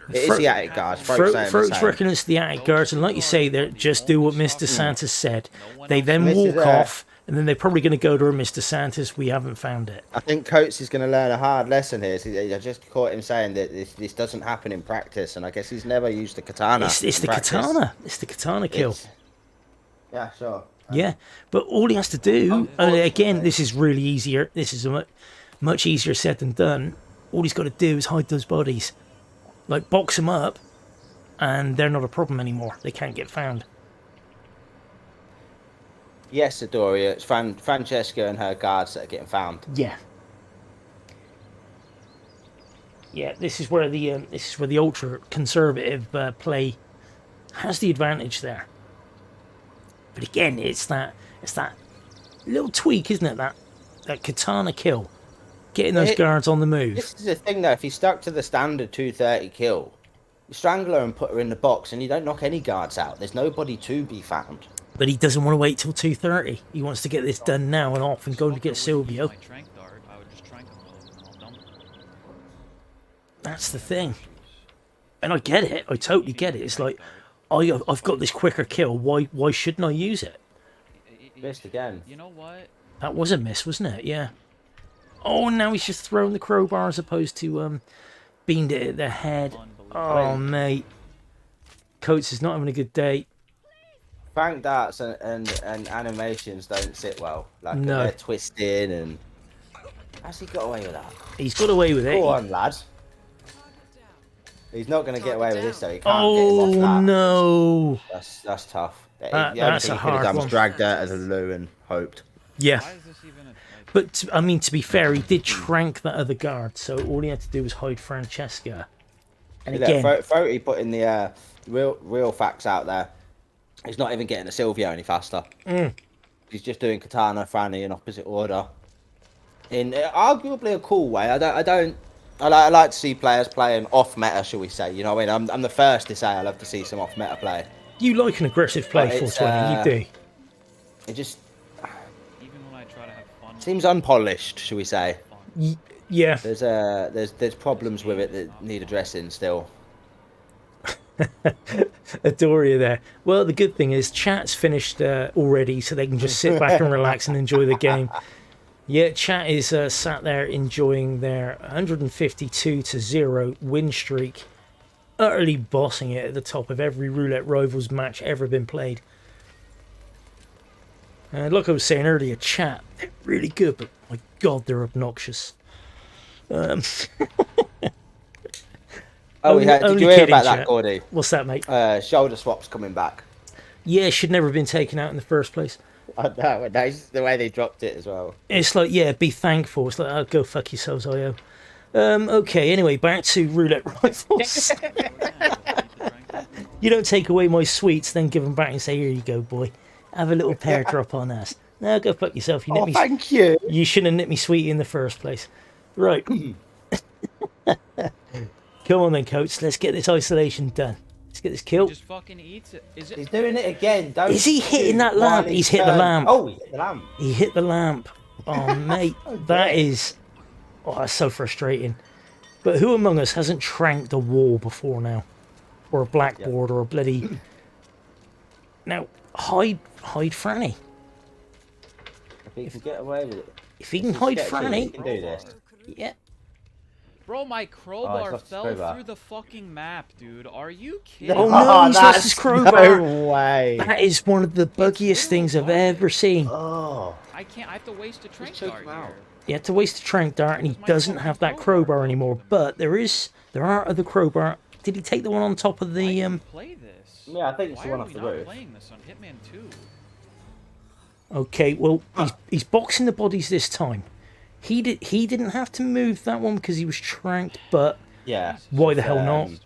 It is the attic guards. Folks reckon it's the attic guards, and like you say, they just do what Mr. Santos said. They then walk off, and then they're probably going to go to Mr. Santos. We haven't found it. I think Coates is going to learn a hard lesson here. I just caught him saying that this doesn't happen in practice, and I guess he's never used the katana. It's in the practice. katana. It's the katana kill. Yeah, sure. Yeah, but all he has to do, and again, this is really easier. This is much easier said than done. All he's got to do is hide those bodies, like box them up, and they're not a problem anymore. They can't get found. Yes, Adoria, it's Francesca and her guards that are getting found. Yeah. Yeah, this is where the ultra conservative play has the advantage there. But again, it's that little tweak, isn't it? That katana kill, getting those guards on the move. This is the thing, though. If he stuck to the standard 230 kill, you strangle her and put her in the box, and you don't knock any guards out. There's nobody to be found. But he doesn't want to wait till 2:30. He wants to get this done now and off and go to get Silvio. My trank dart, I would just trank him and I'll dump him. That's the thing. And I get it. I totally get it. It's like, I've got this quicker kill. Why shouldn't I use it? Missed again. You know what? That was a miss, wasn't it? Yeah. Oh, and now he's just throwing the crowbar as opposed to beamed it at the head. Oh, mate. Coates is not having a good day. Frank darts and animations don't sit well. Like, No. they're twisting and... How's he got away with that? He's got away with it. Go on, lad. He's not going to get away with this, though. He can't Oh, get him off that. no. That's tough. The That's only a thing he could hard have done was one. dragged her as a loo and hoped. Yeah. Why is this even a... But, I mean, to be fair, he did trank that other guard, so all he had to do was hide Francesca. And again... Foti putting the real facts out there. He's not even getting a Silvio any faster. He's just doing Katana, Franny in opposite order. In arguably a cool way. I like to see players playing off meta, shall we say? You know what I mean? I'm the first to say I love to see some off meta play. You like an aggressive play, But it's, 420, you do. It just Even when I try to have fun... seems unpolished, shall we say? Yeah. There's problems with it that need addressing still. Adoria there. Well, the good thing is chat's finished already, so they can just sit back and relax and enjoy the game. Yeah, chat is sat there enjoying their 152-0 win streak, utterly bossing it at the top of every Roulette Rivals match ever been played. And like I was saying earlier, chat, they're really good, but my god, they're obnoxious. Oh, did you only hear kidding, about that, chat. Gordy? What's that, mate? Shoulder swaps coming back. Yeah, should never have been taken out in the first place. I know, that's the way they dropped it as well. It's like, yeah, be thankful. It's like, oh, go fuck yourselves, IO. Okay, anyway, back to Roulette Rivals. You don't take away my sweets, then give them back and say, here you go, boy. Have a little pear drop on us. No, go fuck yourself. You nipped me. Thank you. You shouldn't have nipped me sweetie in the first place. Right. Come on then, Coates. Let's get this isolation done. Let's get this kill. Just fucking eats it. Is He's it... doing it again. Don't Is he hitting that lamp? He's hit the lamp. Oh, he hit the lamp. He hit the lamp. Oh, mate. That is... Oh, that's so frustrating. But who among us hasn't tranked a wall before now? Or a blackboard or a bloody... Now, hide Franny. If he can get away with it. If he can This is hide sketchy, Franny, he can do this. yeah. Bro, my crowbar lost his fell crowbar. through the fucking map, dude. Are you kidding? Oh no, he's lost his that's crowbar. No way. That is one of the buggiest things I've ever seen. Oh. I can't. I have to waste a trank choke dart him out. here. You had to waste a trank dart, and he doesn't have that crowbar anymore. But there are other crowbar. Did he take the one on top of I the can play this. Yeah, I think it's Why the one are off we the not roof. playing this on Hitman 2? Okay, well he's boxing the bodies this time. He didn't have to move that one because he was tranked, but Yeah. why the hell not? Man.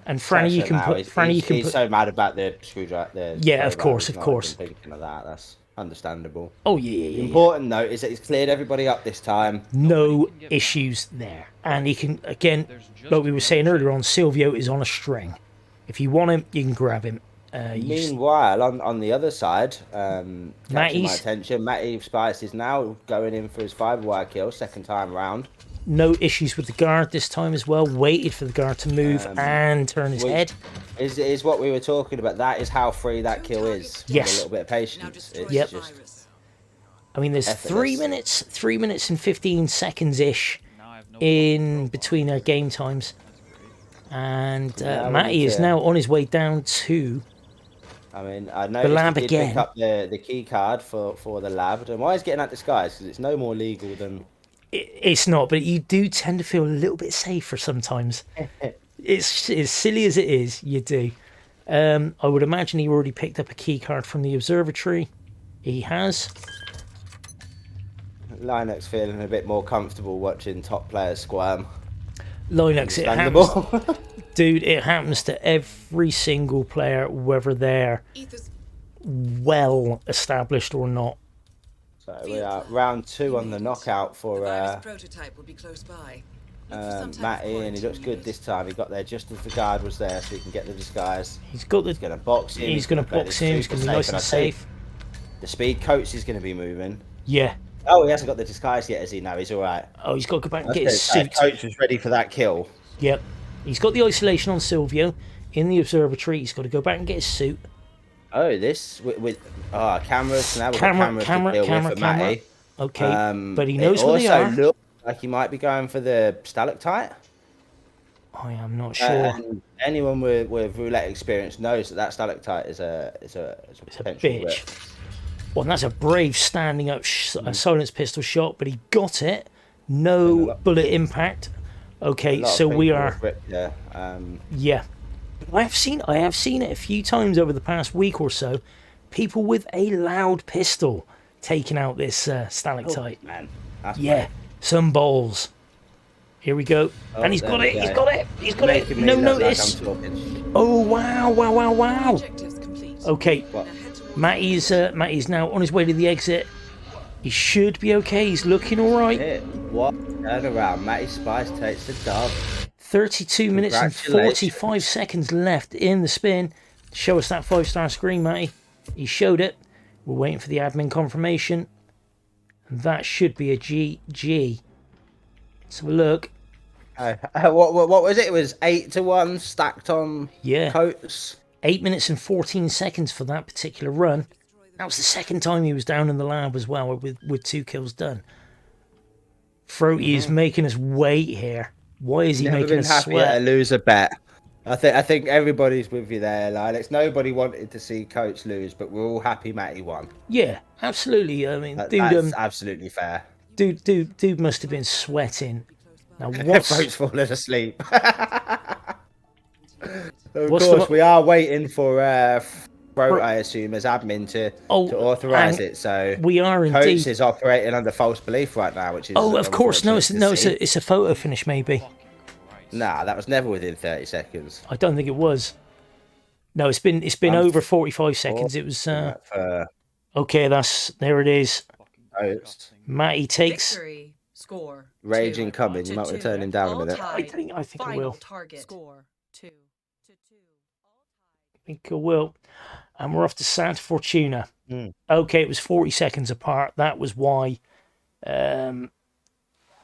And Franny, you can put He's so mad about the screwdriver. Yeah, of crowbar, course, he's of not course. even thinking of that. That's understandable. Oh yeah, The important note is that he's cleared everybody up this time. no issues there. And he can again, like we were saying earlier on, Silvio is on a string. If you want him, you can grab him. Meanwhile, on the other side, catching my Matty's- attention, MattySpice is now going in for his 5-wire kill, second time round. No issues with the guard this time as well. Waited for the guard to move and turn his head. Is what we were talking about. That is how free that kill is. With Yes. a little bit of Now patience. destroy It's Yep. the just virus. I mean, there's effortless. 3 minutes and 15 seconds ish Now I have no in between their game times. And Now we Matty need is to- now on his way down to. I mean, I noticed lab he did again. pick up the key card for the lab. And why is getting that disguise? Because it's no more legal than... It's not, but you do tend to feel a little bit safer sometimes. It's as silly as it is, you do. I would imagine he already picked up a key card from the observatory. He has. Linux feeling a bit more comfortable watching top players squirm. Linux, it happens, Understandable. dude. It happens to every single player, whether they're Ether's well established or not. So we are round 2 on the knockout for virus prototype will be close by. Look for some type of Matty, and he looks quarantine good unit. this time. He got there just as the guard was there, so he can get the disguise. He's got the. He's going to box him. He's going to play box this him. He's super going to be nice and I think safe. The speed coach is going to be moving. Yeah. Oh, he hasn't got the disguise yet, has he? No, he's all right. Oh, he's got to go back and That's get his good. suit. Coach was ready for that kill. Yep. He's got the isolation on Silvio in the observatory. He's got to go back and get his suit. Oh, this with cameras now. We've got cameras to deal with for Matty. Okay, but he knows it where they also are. looks like he might be going for the stalactite. I am not sure. And anyone with roulette experience knows that stalactite is a It's a potential bitch. rip. Well, and that's a brave standing up a silence pistol shot, but he got it. No bullet impact. Okay, A lot of so we people are. have ripped there. Yeah, I have seen it a few times over the past week or so. People with a loud pistol taking out this stalactite. Man, that's Yeah, some balls. Here we go, Oh, and he's there got we it. He's go. got it. He's got it. making me No look like notice. I'm talking. Oh wow! Wow! Wow! Wow! Objectives complete. Okay, What? Now head towards Matty's now on his way to the exit. He should be okay. He's looking all right. Hit. What? Turn around. MattySpice takes the dub. 32 minutes and Congratulations. 45 seconds left in the spin. Show us that 5-star screen, Matty. He showed it. We're waiting for the admin confirmation. And that should be a GG. Let's have a look. What was it? It was 8-1 stacked on Yeah. coats. 8 minutes and 14 seconds for that particular run. That was the second time he was down in the lab as well with 2 kills done. Throaty is making us wait here. Why is he Never making been us happy at a sweat? loser bet. I think everybody's with you there, Alex. Nobody wanted to see Coach lose, but we're all happy Matty won. Yeah, absolutely. I mean, That's dude, absolutely fair. dude must have been sweating. Now Throat's what's falling asleep. Of What's course, the- we are waiting for Throat, I assume, as admin to Oh, authorise and it. So we are Coach indeed. is operating under false belief right now, which is Oh, of course. No, unfortunate to see. it's a photo finish. Maybe Nah, that was never within 30 seconds. I don't think it was. No, it's been over 45 seconds. It was For okay. There it is. Coach. Matty takes. Victory. Score. Rage 2 incoming. You to might want to 2. turn him down a All minute. tied. I think I Final will. target. Score 2 to 2. I think I will. And we're off to Santa Fortuna. Mm. Okay, it was 40 seconds apart. That was why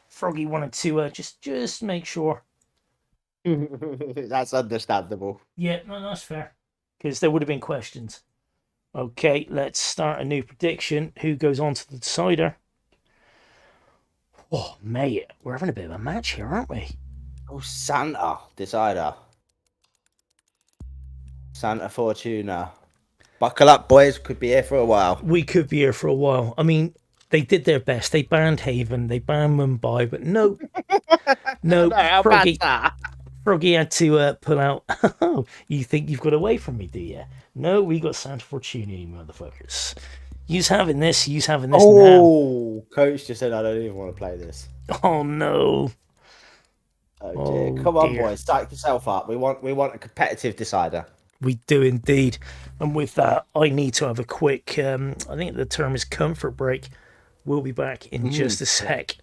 Froggy wanted to just make sure. That's understandable. Yeah, no, that's fair. Because there would have been questions. Okay, let's start a new prediction. Who goes on to the decider? Oh, mate, we're having a bit of a match here, aren't we? Oh, Santa decider. Santa Fortuna. Buckle up, boys. Could be here for a while. We could be here for a while. I mean, they did their best. They banned Haven, they banned Mumbai, but no, Froggy had to pull out. Oh, you think you've got away from me, do you? No, we got Santa Fortuna, you motherfuckers. You's having this now. Oh, coach just said I don't even want to play this. Oh no. Oh dear. Oh, Come on, dear. boys. Psych yourself up. We want a competitive decider. We do indeed. And with that, I need to have a quick, I think the term is comfort break. We'll be back in just a sec.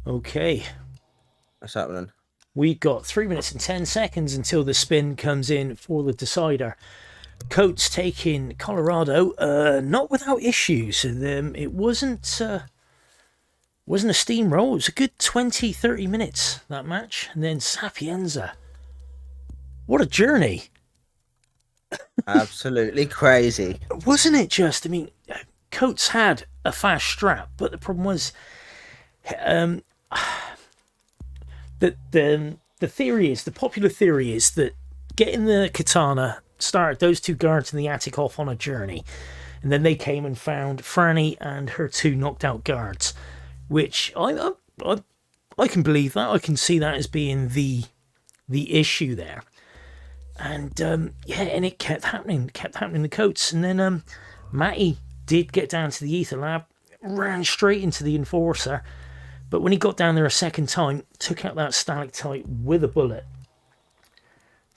Okay. What's happening? We got 3 minutes and 10 seconds until the spin comes in for the decider. Coats taking Colorado, not without issues. It wasn't a steamroll. It was a good 20-30 minutes, that match. And then Sapienza. What a journey. Absolutely crazy. Wasn't it just? I mean, Coates had a fast strap, but the problem was that the popular theory is that getting the katana started those two guards in the attic off on a journey, and then they came and found Franny and her two knocked out guards, which I can believe that. I can see that as being the issue there. And and it kept happening to Coates. And then Matty did get down to the ether lab, ran straight into the enforcer, but when he got down there a second time, took out that stalactite with a bullet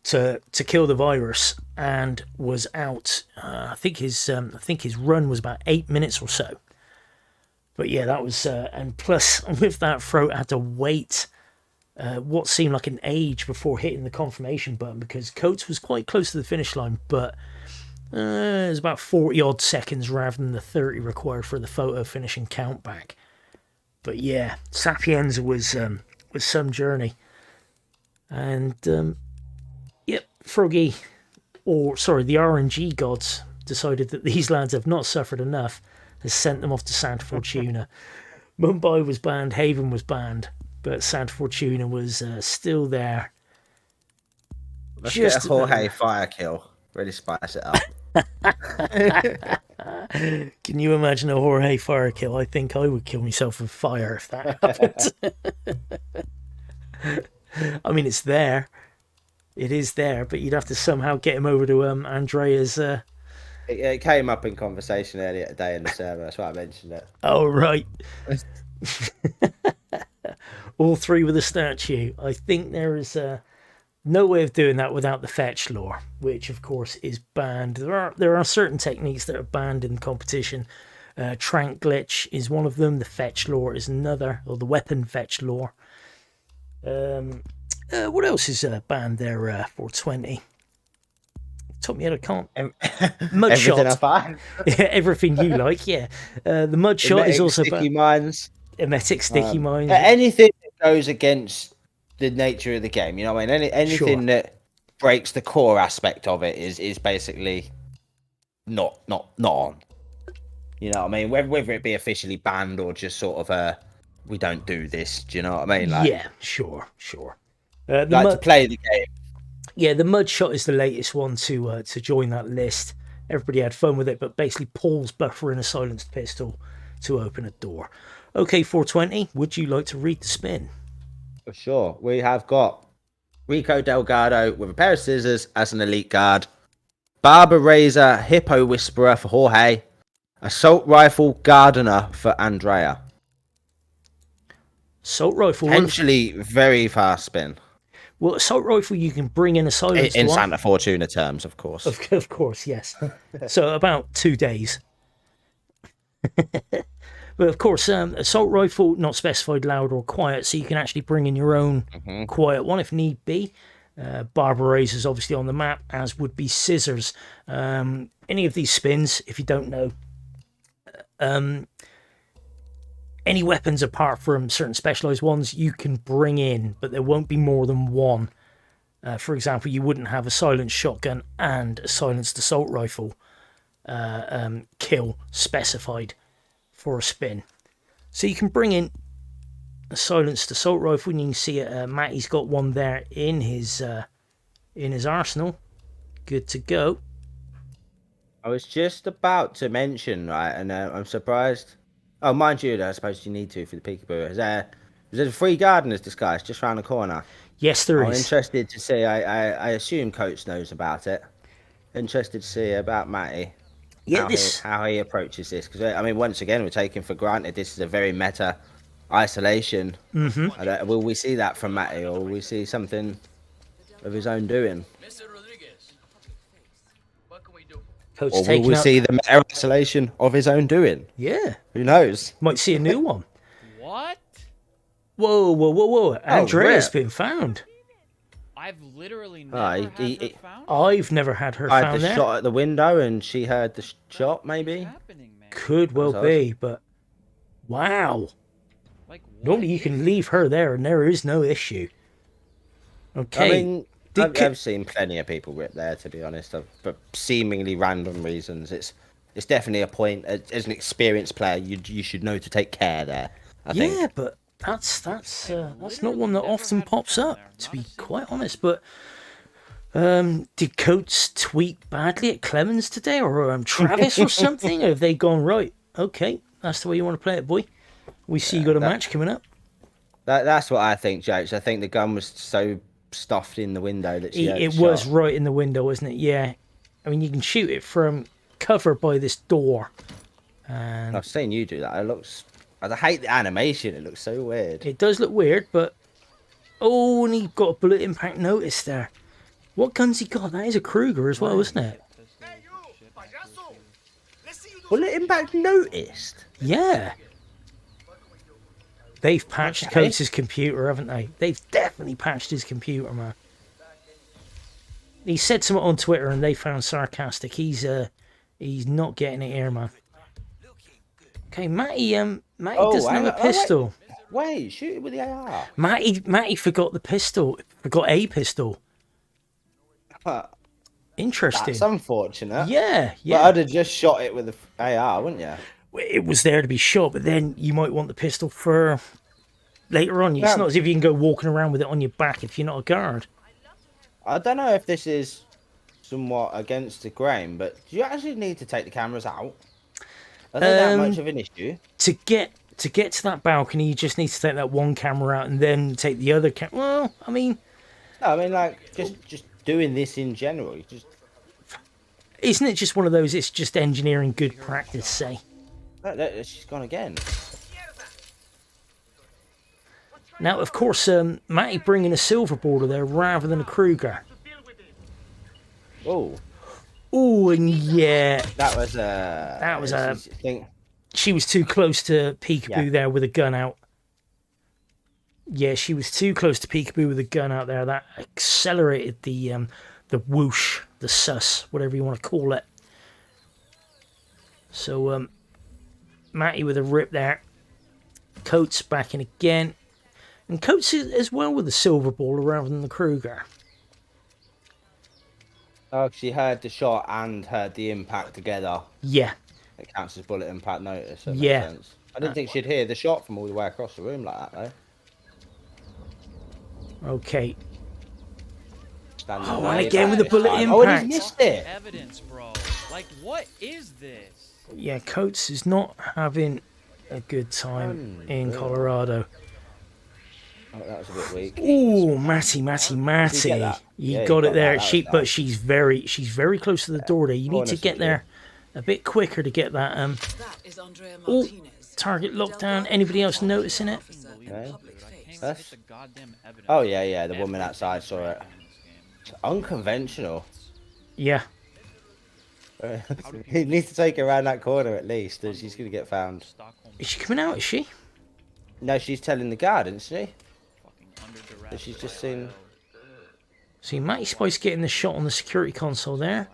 to kill the virus, and was out. I think his run was about 8 minutes or so. But yeah, that was and plus with that throat, I had to wait what seemed like an age before hitting the confirmation button, because Coates was quite close to the finish line, but it was about 40 odd seconds rather than the 30 required for the photo finishing count back. But yeah, Sapienza was some journey. And Froggy, or sorry, the RNG gods decided that these lads have not suffered enough, has sent them off to Santa Fortuna. Mumbai was banned, Haven was banned, but Santa Fortuna was still there. Let's get a Jorge fire kill. Really spice it up. Can you imagine a Jorge fire kill? I think I would kill myself with fire if that happened. I mean, it's there. It is there, but you'd have to somehow get him over to Andrea's It came up in conversation earlier today in the server. That's why I mentioned it. Oh, right. All three with a statue. I think there is no way of doing that without the fetch lore, which of course is banned. There are certain techniques that are banned in competition. Trank glitch is one of them. The fetch lore is another, or the weapon fetch lore. What else is banned there? 420. Top me head, I can't. Mud Everything I shot. find. Yeah, everything you like. Yeah, the mud shot is also sticky banned. mines. Emetic sticky mines. Anything that goes against the nature of the game, you know what I mean? Anything Sure. that breaks the core aspect of it is basically not on. You know what I mean? Whether it be officially banned or just sort of we don't do this. Do you know what I mean? Like, Yeah, sure. The like to mud, play the game. yeah, the mud shot is the latest one to join that list. Everybody had fun with it, but basically Paul's buffering a silenced pistol to open a door. Okay, 420, would you like to read the spin? For sure. We have got Rico Delgado with a pair of scissors as an elite guard. Barber Razor, Hippo Whisperer for Jorge. Assault Rifle Gardener for Andrea. Assault rifle. Potentially very fast spin. Well, assault rifle, you can bring in a silenced In one. Santa Fortuna terms, of course. Of course, yes. So about 2 days. But of course, assault rifle, not specified loud or quiet, so you can actually bring in your own quiet one if need be. Barber Razor is obviously on the map, as would be scissors. Any of these spins, if you don't know, any weapons apart from certain specialized ones you can bring in, but there won't be more than one. For example, you wouldn't have a silenced shotgun and a silenced assault rifle kill specified for a spin. So you can bring in a silenced assault rifle, and you can see Matty's got one there in his arsenal. Good to go. I was just about to mention, right, and I'm surprised. Oh, mind you, I suppose you need to for the peekaboo. Is there a free gardener's disguise just round the corner? Yes, there I'm is. interested to see. I assume Coates knows about it. Interested to see about Matty. Yeah, How he approaches this, because I mean, once again, we're taking for granted this is a very meta isolation. Mm-hmm. Will we see that from Matty, or will we see something of his own doing? Coach Or will taking we out... see the meta isolation of his own doing? Yeah, Who knows? might see a new one. What? Whoa! Andrea's rip. been found. I've literally Ah, never he- had her he- found. I've never had her I had found the there. shot at the window, and she heard the shot. What's Maybe. happening, man? Could well That's be, but wow. Like, what Normally you is can it? leave her there and there is no issue. Okay. I mean, Did I've seen plenty of people rip there, to be honest, for seemingly random reasons. It's definitely a point. As an experienced player, you should know to take care there. I think. Yeah, but that's not one that often pops up, to be quite honest. But did Coates tweet badly at Clemens today, or Travis or something? Or have they gone right? Okay, that's the way you want to play it, boy. We see you got a match coming up. That's what I think, Jokes. I think the gun was so stuffed in the window that she It was right in the window, wasn't it? Yeah. I mean, you can shoot it from cover by this door. And I've seen you do that. It looks. I hate the animation. It looks so weird. it does look weird, but... Oh, and he got a bullet impact notice there. What gun's he got? That is a Kruger as well, isn't it? Bullet impact noticed. Yeah. They've patched Okay. Coates' computer, haven't they? They've definitely patched his computer, man. He said something on Twitter and they found sarcastic. He's not getting it here, man. Okay, Matty doesn't have a pistol. Wait, shoot it with the AR. Matty forgot the pistol. Forgot a pistol. Interesting. That's unfortunate. Yeah. But I'd have just shot it with the AR, wouldn't you? It was there to be shot, but then you might want the pistol for later on. It's Yeah. not as if you can go walking around with it on your back if you're not a guard. I don't know if this is somewhat against the grain, but do you actually need to take the cameras out? Are they that much of an issue? To get to that balcony, you just need to take that one camera out and then take the other camera. Well, I mean, No, I mean, like, just doing this in general. You just isn't it just one of those? It's just engineering good practice, say. Look, she's gone again. Now, of course, Matty bringing a silver border there rather than a Kruger. Oh, Oh, and yeah, that was a- thing. she was too close to Peekaboo Yeah. there with a gun out. Yeah, she was too close to Peekaboo with a gun out there. That accelerated the whoosh, the sus, whatever you want to call it. So, Matty with a rip there. Coates back in again. And Coates as well with the silver ball rather than the Kruger. Oh, she heard the shot and heard the impact together. Yeah. It counts as bullet impact notice. So that Yeah. makes sense. I didn't think she'd hear the shot from all the way across the room like that, though. Okay. Standing Oh, there, and again with the this bullet time. Oh, and impact. he's missed it. Evidence, bro. Like, what is this? Yeah, Coates is not having a good time in Colorado. Oh, that was a bit weak. Ooh, Matty. that? You Yeah, got you it there. that. That She, was but nice. she's very close to the door there. You need to Honestly, get there a bit quicker to get that That is Andrea Oh, Martinez. target lockdown. Anybody else noticing it? Okay. Public face. Can't get the goddamn evidence. Oh, yeah, the woman outside Everything's saw it. random in this game. It's unconventional. Yeah. He needs to take her around that corner at least, or she's going to get found. Stockholm Is she coming out? Is she? No, she's telling the guard, isn't she? fucking under duress. But she's just seen. See, MattySpice getting the shot on the security console there.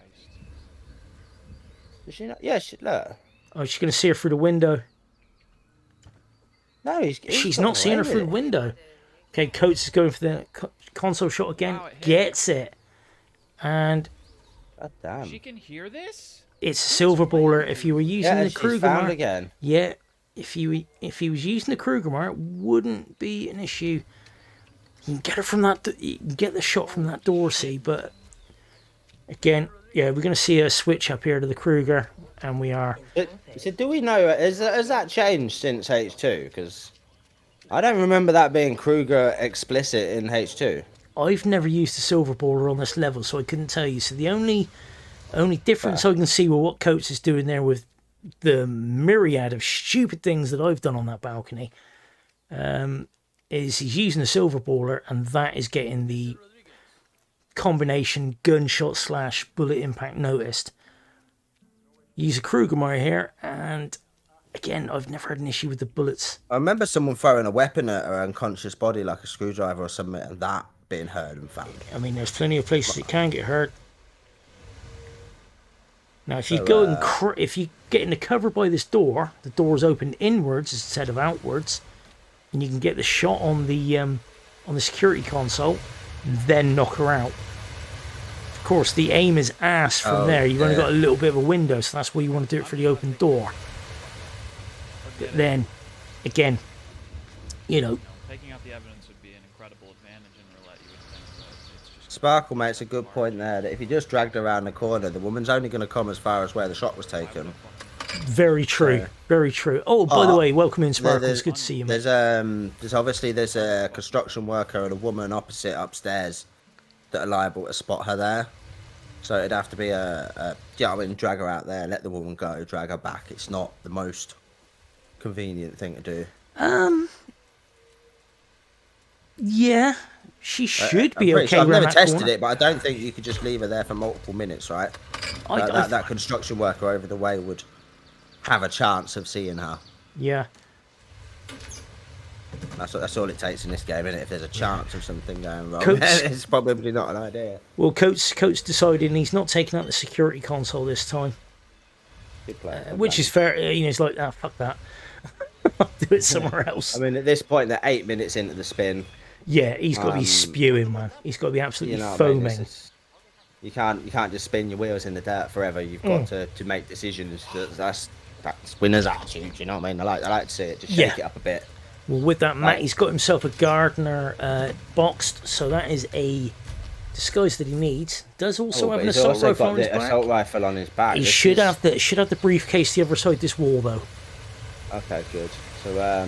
Is she not? Yeah, look. Oh, she's going to see her through the window. No, he's She's got not seeing her away through the with it. window. Okay, Coates is going for the console shot again. Wow, it hit. Gets it. And God damn. She can hear this? it's a silver baller. If you were using Yeah, the she's Kruger found mark, again. yeah, if he was using the Kruger mark, it wouldn't be an issue. You can get her from that. You can get the shot from that door, see. But again, yeah, we're going to see a switch up here to the Kruger, and we are. So do we know, has that changed since H2? Because I don't remember that being Kruger explicit in H2. I've never used a silver baller on this level, so I couldn't tell you. So the only difference I can see with what Coates is doing there with the myriad of stupid things that I've done on that balcony, is he's using a silver baller, and that is getting the combination gunshot / bullet impact noticed. Use a Krugermeyer here, and again, I've never had an issue with the bullets. I remember someone throwing a weapon at her unconscious body, like a screwdriver or something, and that being heard and found. I mean, there's plenty of places it can get hurt. Now, if you So, go and if you get into cover by this door, the door's open inwards instead of outwards, and you can get the shot on the security console, and then knock her out. Of course, the aim is ass from there. You've only got a little bit of a window, so that's why you want to do it for the open door. But then, again, you know, Taking out the evidence would be an incredible advantage in roulette, you would think, but it's just... Sparkle makes a good point there, that if you just dragged her around the corner, the woman's only going to come as far as where the shot was taken. very true, So- very true. Oh, by the way, welcome in, Sparkles. Good to see you, mate. There's obviously a construction worker and a woman opposite upstairs that are liable to spot her there. So it'd have to be drag her out there, let the woman go, drag her back. It's not the most convenient thing to do. Yeah, she should be I'm pretty okay. sure I've around never that tested corner. it, but I don't think you could just leave her there for multiple minutes, right? That construction worker over the way would have a chance of seeing her. Yeah. That's all it takes in this game, isn't it? If there's a chance of something going wrong, Coates- it's probably not an idea. Well, Coates decided he's not taking out the security console this time, Good play. which is fair. You know, he's like, fuck that. I'll do it somewhere else. I mean, at this point, they're 8 minutes into the spin. Yeah, he's got to be spewing, man. He's got to be absolutely You know what I mean? foaming. You can't just spin your wheels in the dirt forever. You've got to make decisions. That's winner's attitude. You know what I mean? I like to see it. Just shake it up a bit. Well, with that, Matt, he's got himself a Gardner boxed, so that is a disguise that he needs. Does also have But an he's assault also rifle got on his the back. assault rifle on his back. He This should is- have the briefcase the other side this wall, though. Okay, good. So,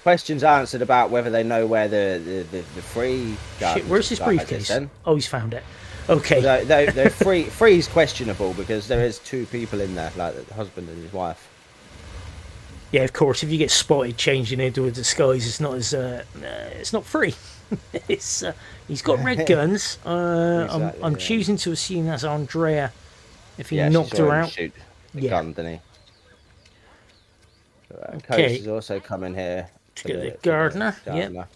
questions answered about whether they know where the free. Shit, where's his briefcase? Oh, he's found it. Okay. They're free is questionable because there is 2 people in there, like the husband and his wife. Yeah, of course. If you get spotted changing into a disguise, it's not as it's not free. It's he's got red guns. I'm choosing to assume that's Andrea. If he knocked her out, Shoot the Yeah. gun, didn't he? Okay. Coach is also coming here. Let's get the gardener. Yep.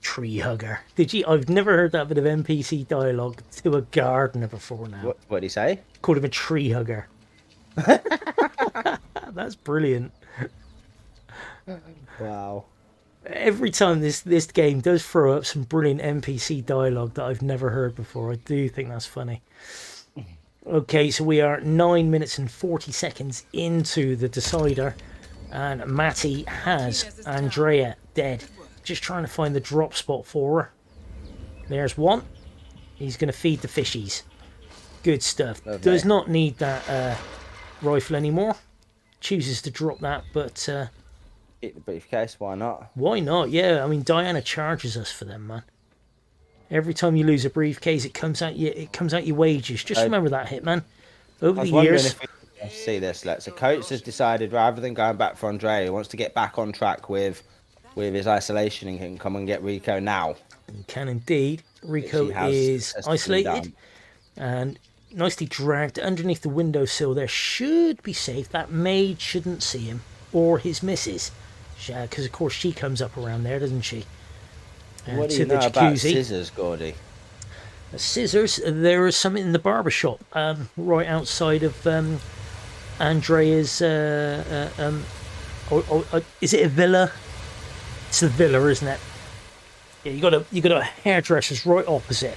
Tree hugger. Did you? I've never heard that bit of NPC dialogue to a gardener before now. What did he say? Called him a tree hugger. That's brilliant. Wow. Every time this game does throw up some brilliant NPC dialogue that I've never heard before. I do think that's funny. Okay, so we are 9 minutes and 40 seconds into the decider, and Matty has Andrea dead. Just trying to find the drop spot for her. There's one. He's going to feed the fishies. Good stuff. Lovely. Does not need that rifle anymore. Chooses to drop that, but Eat the briefcase, why not? why not? Yeah, I mean Diana charges us for them, man. Every time you lose a briefcase, it comes out your wages. Just remember that, Hitman. Over I was the wondering years, if we can see this. So Coates has decided rather than going back for Andrea, he wants to get back on track with his isolation and can come and get Rico now. you can indeed. Rico Which he has is successfully isolated done. and nicely dragged underneath the windowsill. There should be safe. That maid shouldn't see him or his missus, because of course she comes up around there, doesn't she? What do to you the know about jacuzzi. scissors, Gordy? Scissors. There is something in the barber shop, right outside of Andrea's. Is it a villa? It's the villa, isn't it? Yeah, you got a hairdresser's right opposite,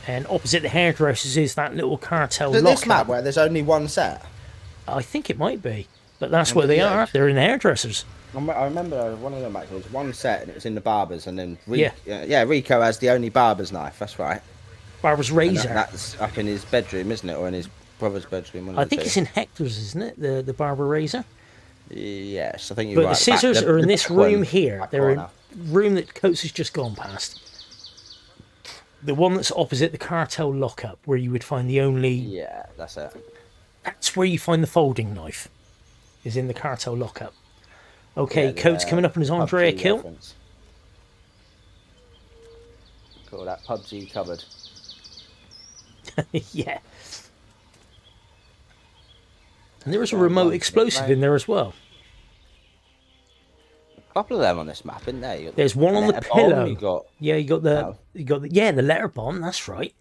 and opposite the hairdressers is that little cartel Is it this map lockup. where there's only one set? I think it might be, but that's where they are. They're in the hairdressers. I remember one of them actually. It was one set and it was in the barbers, and then Yeah. Rico has the only barber's knife. That's right. Barber's And razor. that's up in his bedroom, isn't it, or in his brother's bedroom? One of I the think two. it's in Hector's, isn't it? The barber razor. Yes, I think you're But right. the scissors are in this back one, room here. back They're in corner. room that Coates has just gone past. The one that's opposite the cartel lockup, where you would find the only. Yeah, that's it. That's where you find the folding knife. Is in the cartel lockup. Okay, Yeah, the, Coates coming up on his Andrea PUBG kill. reference. Cool, that PUBG covered. Yeah. And there was a Yeah, remote one, explosive right. in there as well. A couple of them on this map, isn't there? You got There's one on the letter bomb, pillow. You got Yeah, you got Oh. the letter bomb. That's right.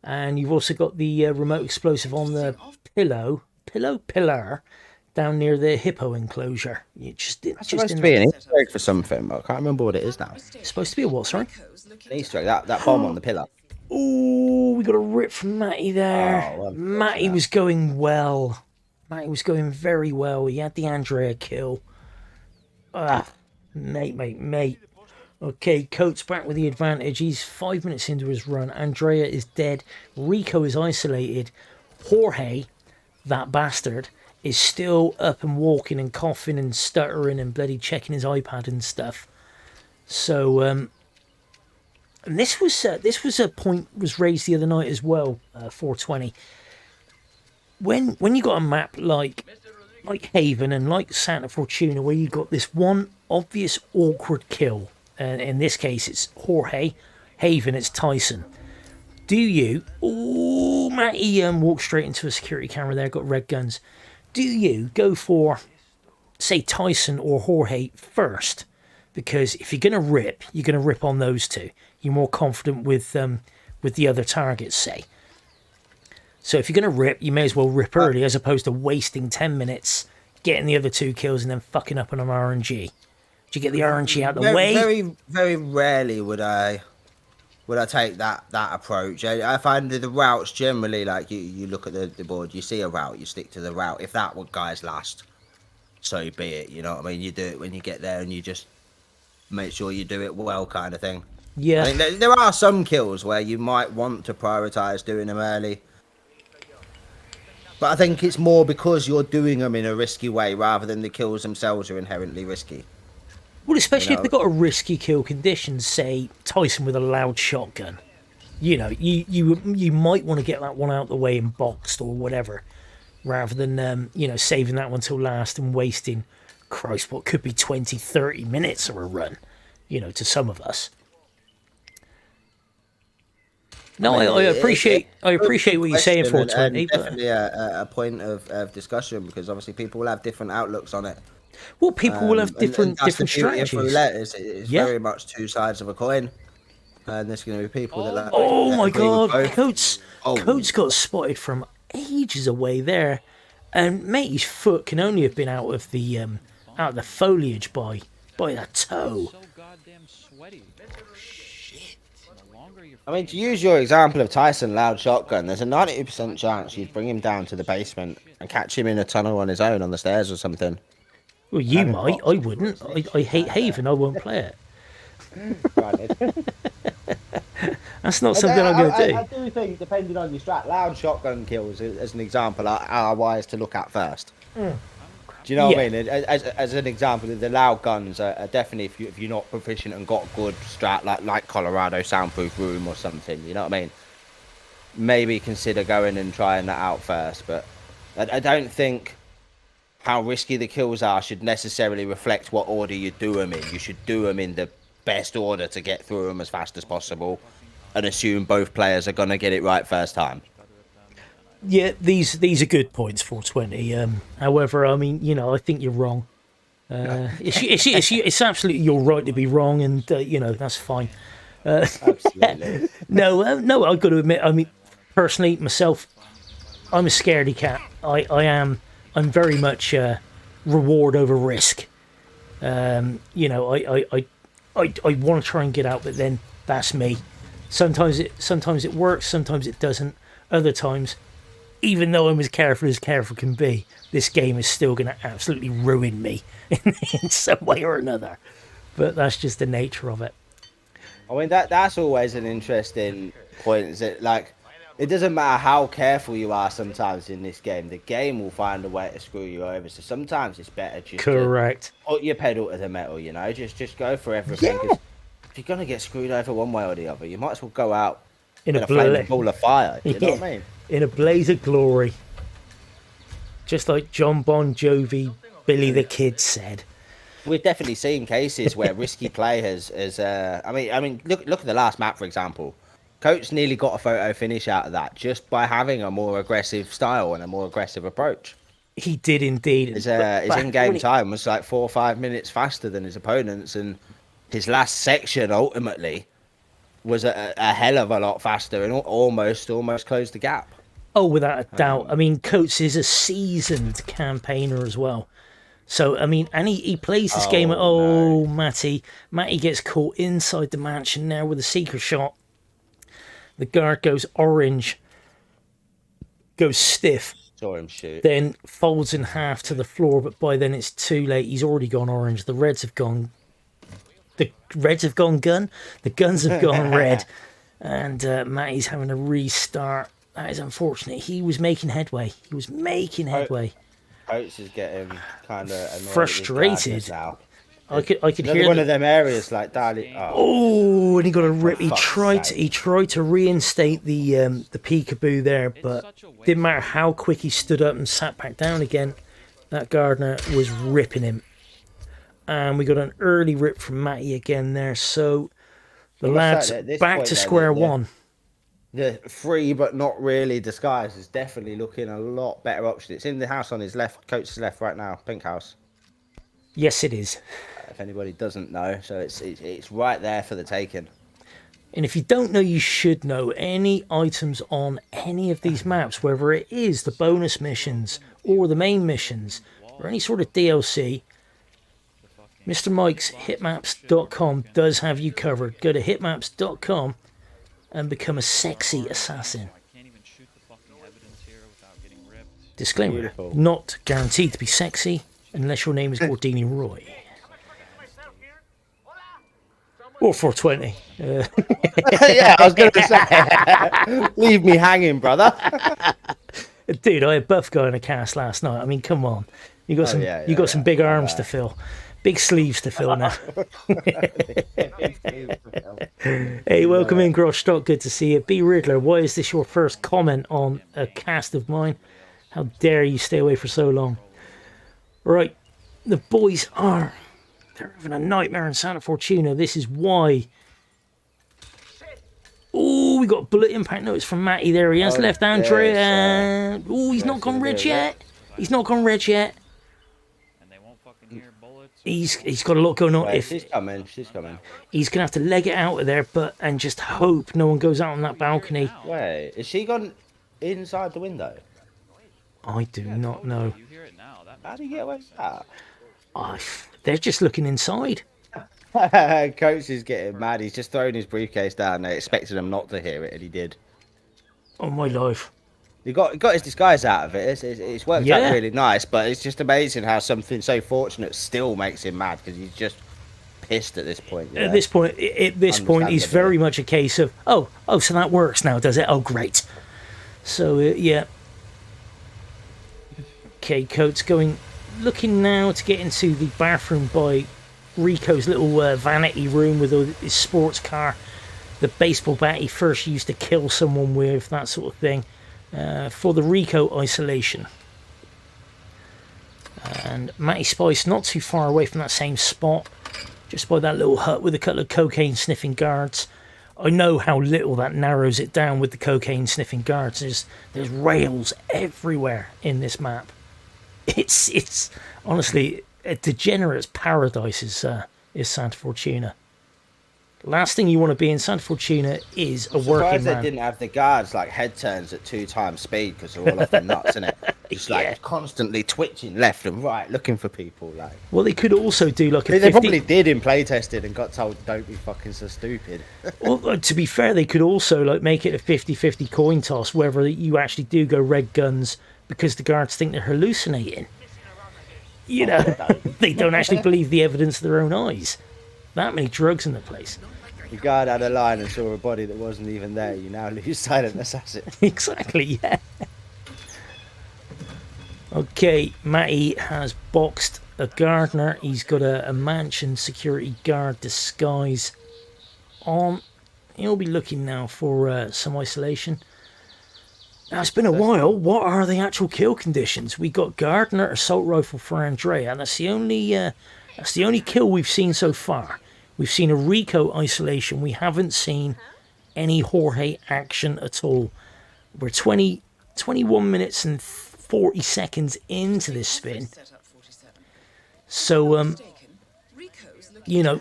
And you've also got the remote explosive on the pillar down near the hippo enclosure. You just That's supposed to be an Easter egg for something, but I can't remember what it is now. It's supposed to be a what? Sorry. An Easter egg, that bomb on the pillar. Oh, we got a rip from Matty there. Oh, Matty was going well. Matty was going very well. He had the Andrea kill. Mate. Okay, Coates back with the advantage. He's 5 minutes into his run. Andrea is dead. Rico is isolated. Jorge, that bastard, is still up and walking and coughing and stuttering and bloody checking his iPad and stuff. So, and this was a point was raised the other night as well. 420. When you got a map like Haven and like Santa Fortuna, where you got this one obvious awkward kill, and in this case it's Jorge. Haven, it's Tyson. Do you? Oh, Matty walked straight into a security camera there. Got red guns. Do you go for, say, Tyson or Jorge first? Because if you're gonna rip, you're gonna rip on those two. You're more confident with the other targets, say. So if you're gonna rip, you may as well rip early, as opposed to wasting 10 minutes getting the other two kills and then fucking up on an RNG. Do you get the RNG out the way? Very, very rarely would I take that approach. I find the routes generally, like you look at the board, you see a route, you stick to the route. If that one guy's last, so be it. You know what I mean? You do it when you get there, and you just make sure you do it well, kind of thing. Yeah. I think there are some kills where you might want to prioritize doing them early, but I think it's more because you're doing them in a risky way rather than the kills themselves are inherently risky. Well, especially You if they've got a risky kill condition, say Tyson with a loud shotgun. you know, you might want to get that one out the way and boxed or whatever, rather than you know, saving that one till last and wasting, Christ, what could be 20, 30 minutes of a run, you know, to some of us. No, I appreciate what you're saying, 420, but definitely a point of discussion, because obviously people will have different outlooks on it. well, people will have And different that's the beauty of strategies. roulette, it's Yeah. very much two sides of a coin, and there's going to be people that Oh my agree with God, both. Coates got spotted from ages away there, and matey's foot can only have been out of the foliage by a toe. So goddamn sweaty. Shit. The longer you're I mean, to use your example of Tyson loud shotgun, there's a 90% chance you'd bring him down to the basement and catch him in a tunnel on his own on the stairs or something. Well, you might. I wouldn't. I hate Haven. I won't play it. That's not something I'm going to do. I do think, depending on your strat, loud shotgun kills, as an example, are wise to look at first. Do you know what I mean? As an example, the loud guns are definitely, if you're not proficient and got good strat, like Colorado soundproof room or something, you know what I mean? Maybe consider going and trying that out first. But I don't think how risky the kills are should necessarily reflect what order you do them in. You should do them in the best order to get through them as fast as possible, and assume both players are going to get it right first time. Yeah, these are good points, 420. However, I mean, you know, I think you're wrong. It's absolutely your right to be wrong, and you know, that's fine. Absolutely. No, I've got to admit, I mean, personally, myself, I'm a scaredy cat. I'm very much reward over risk. You know, I want to try and get out, but then that's me. Sometimes it works, sometimes it doesn't. Other times, even though I'm as careful can be, this game is still going to absolutely ruin me in some way or another. But that's just the nature of it. I mean, that's always an interesting point. Is it like, it doesn't matter how careful you are sometimes in this game, the game will find a way to screw you over. So sometimes it's better just Correct. to put your pedal to the metal, you know, just go for everything. 'Cause if you're going to get screwed over one way or the other, you might as well go out in a flaming ball of fire. You know what I mean? In a blaze of glory. Just like John Bon Jovi, Billy the Kid said. We've definitely seen cases where risky play has I mean, look at the last map, for example. Coates nearly got a photo finish out of that just by having a more aggressive style and a more aggressive approach. He did indeed. His in-game time was like 4 or 5 minutes faster than his opponents, and his last section ultimately was a hell of a lot faster and almost closed the gap. Oh, without a doubt. I mean, Coates is a seasoned campaigner as well. So, I mean, and he plays this game. Oh, no. Matty gets caught inside the mansion now with a seeker shot. The guard goes orange, goes stiff, Saw him shoot. then folds in half to the floor, but by then it's too late. He's already gone orange. The Reds have gone... The Reds have gone gun? The guns have gone red. And Matty's having a restart. That is unfortunate. He was making headway. Coates is getting kind of frustrated. now. I could hear one of them areas like darling. Oh, and he got a rip. He fuck's tried to reinstate the peekaboo there, but didn't matter how quick he stood up and sat back down again. That gardener was ripping him, and we got an early rip from Matty again there. So the lads back to square one. The free but not really disguise is definitely looking a lot better option. It's in the house on his left, Coach's left right now, pink house. Yes, it is. If anybody doesn't know, so it's right there for the taking. And if you don't know, you should know. Any items on any of these maps, whether it is the bonus missions or the main missions or any sort of DLC, Mr. Mike's hitmaps.com does have you covered. Go to hitmaps.com and become a sexy assassin. Disclaimer, Beautiful. Not guaranteed to be sexy unless your name is Gordiniroy. Or 420. Yeah, I was going to say, leave me hanging, brother. Dude, I had Buff going a cast last night. I mean, come on. You got some big arms to fill. Big sleeves to fill now. Hey, welcome in, Groshstock. Good to see you. B. Riddler, why is this your first comment on a cast of mine? How dare you stay away for so long? Right, the boys are... They're having a nightmare in Santa Fortuna. This is why... Oh, we got bullet impact notice from Matty. There he is. Left Andrea. Oh, he's not gone red yet. He's not gone red yet. And they won't fucking hear bullets. He's got a lot going on. Wait, she's coming. He's gonna have to leg it out of there, and just hope no one goes out on that balcony. Wait, is she gone inside the window? I do not know. You hear it now. How do you get away with that? They're just looking inside. Coach is getting mad. He's just throwing his briefcase down. They expected him not to hear it, and he did. Oh my life. He got his disguise out of it. It's worked out really nice, but it's just amazing how something so fortunate still makes him mad because he's just pissed at this point. You know? At this point, it's very much a case of oh, so that works now, does it? Oh, great. So yeah. Okay, Coates looking now to get into the bathroom by Rico's little vanity room with his sports car, the baseball bat he first used to kill someone with, that sort of thing. For the Rico isolation. And Matty Spice not too far away from that same spot, just by that little hut with a couple of cocaine sniffing guards. I know how little that narrows it down with the cocaine sniffing guards. There's rails everywhere in this map. It's honestly a degenerate's paradise is Santa Fortuna. Last thing you want to be in Santa Fortuna is a working man. They didn't have the guards like head turns at 2 times speed because they're all off their nuts, isn't it? Just like constantly twitching left and right, looking for people. Like, well, they could also do like a. They probably did in playtesting and got told, "Don't be fucking so stupid." Well, to be fair, they could also like make it a 50-50 coin toss, whether you actually do go red guns because the guards think they're hallucinating. You know, they don't actually believe the evidence of their own eyes. That many drugs in the place. The guard had a line and saw a body that wasn't even there. You now lose silent assassin. Exactly, yeah. Okay, Matty has boxed a gardener. He's got a mansion security guard disguise on. He'll be looking now for some isolation. Now, it's been a while. What are the actual kill conditions? We got gardener, assault rifle for Andrea. That's the only kill we've seen so far. We've seen a Rico isolation. We haven't seen any Jorge action at all. We're 21 minutes and 40 seconds into this spin. So, you know,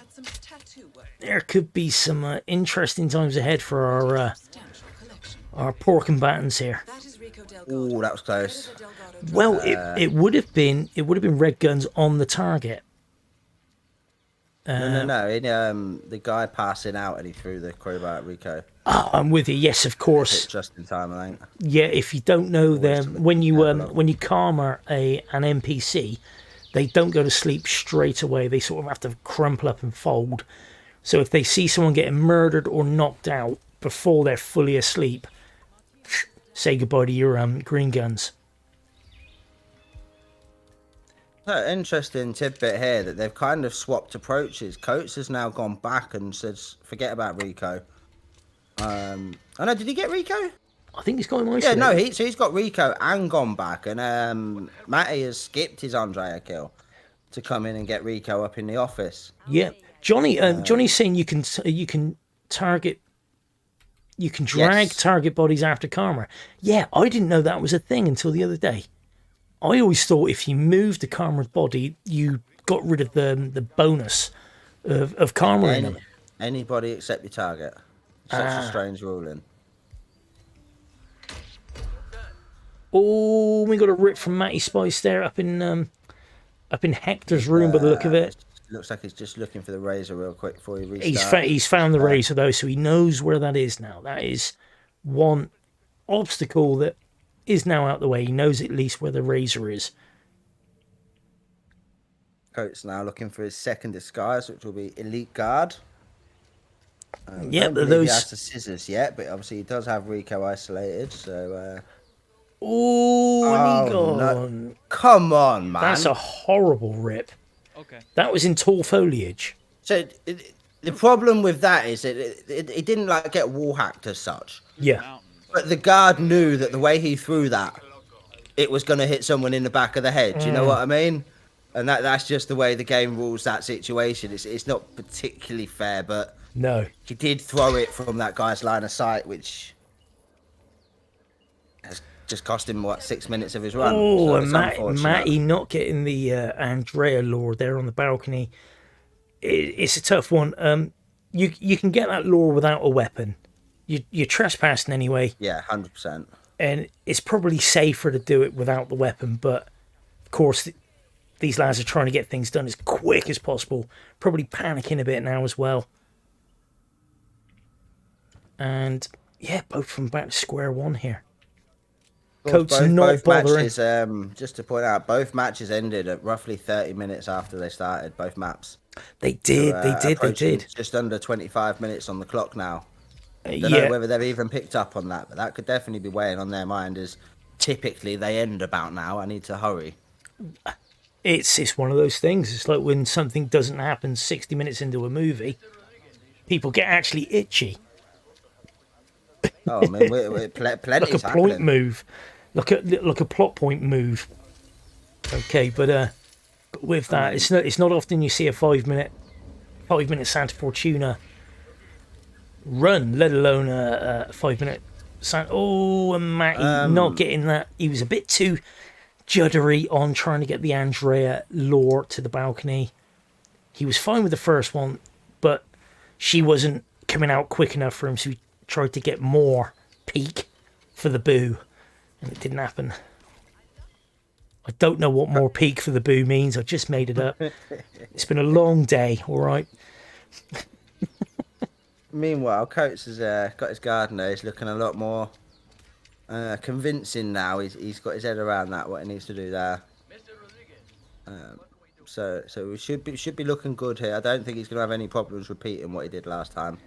there could be some interesting times ahead for our poor combatants here. Oh, that was close. Well, it would have been red guns on the target. No. The guy passing out and he threw the crowbar at Rico. Oh, I'm with you. Yes, of course. Just in time, I think. Yeah, if you don't know them, when you karma an NPC, they don't go to sleep straight away. They sort of have to crumple up and fold. So if they see someone getting murdered or knocked out before they're fully asleep, say goodbye to your green guns. Interesting tidbit here that they've kind of swapped approaches. Coates has now gone back and says, forget about Rico. Oh no, did he get Rico? I think he's got him isolated. Yeah, no, he's got Rico and gone back. And Matty has skipped his Andrea kill to come in and get Rico up in the office. Yeah, Johnny's saying you can target. You can drag target bodies after karma. Yeah, I didn't know that was a thing until the other day. I always thought if you moved the karma's body, you got rid of the bonus of karma in them. Anybody except your target. Such a strange ruling. Oh, we got a rip from Matty Spice there up in Hector's room by the look of it. Looks like he's just looking for the razor real quick before he restarts. He's found the razor though, so he knows where that is now. That is one obstacle that is now out the way. He knows at least where the razor is. Coates now looking for his second disguise, which will be Elite Guard. Yeah, but those. He has the scissors yet, but obviously he does have Rico isolated. So. Oh, no. Come on, man. That's a horrible rip. Okay. That was in tall foliage. So the problem with that is that it didn't like get wall hacked as such. Yeah. Mountain, But the guard knew that the way he threw that, it was going to hit someone in the back of the head. Do you know what I mean? And that's just the way the game rules that situation. It's not particularly fair, but No. he did throw it from that guy's line of sight, which has just cost him, 6 minutes of his run. Oh, So and it's Matty unfortunate. not getting the Andrea lure there on the balcony. It's a tough one. You can get that lure without a weapon. You're trespassing anyway, Yeah, 100%. and it's probably safer to do it without the weapon. But of course, these lads are trying to get things done as quick as possible. Probably panicking a bit now as well. And yeah, both from back to square one here. Coats not bothering. Matches, just to point out, both matches ended at roughly 30 minutes after they started, both maps. They did, So, they approaching did. Just under 25 minutes on the clock now. Don't Yeah, know whether they've even picked up on that, but that could definitely be weighing on their mind as typically they end about now. I need to hurry. it's one of those things. It's like when something doesn't happen 60 minutes into a movie, people get actually itchy. Oh, I mean, we're Like plenty's a point happening. move, like a plot point move. Okay, but with that, it's not often you see a 5 minute Santa Fortuna run, let alone a 5 minute Santa. Oh, and Matty not getting that. He was a bit too juddery on trying to get the Andrea lure to the balcony. He was fine with the first one, but she wasn't coming out quick enough for him, so he tried to get more peak for the boo, and it didn't happen. I don't know what more peak for the boo means. I just made it up. It's been a long day, all right? Meanwhile, Coates has got his gardener. He's looking a lot more convincing now. He's got his head around that, what he needs to do there. So we should be looking good here. I don't think he's going to have any problems repeating what he did last time,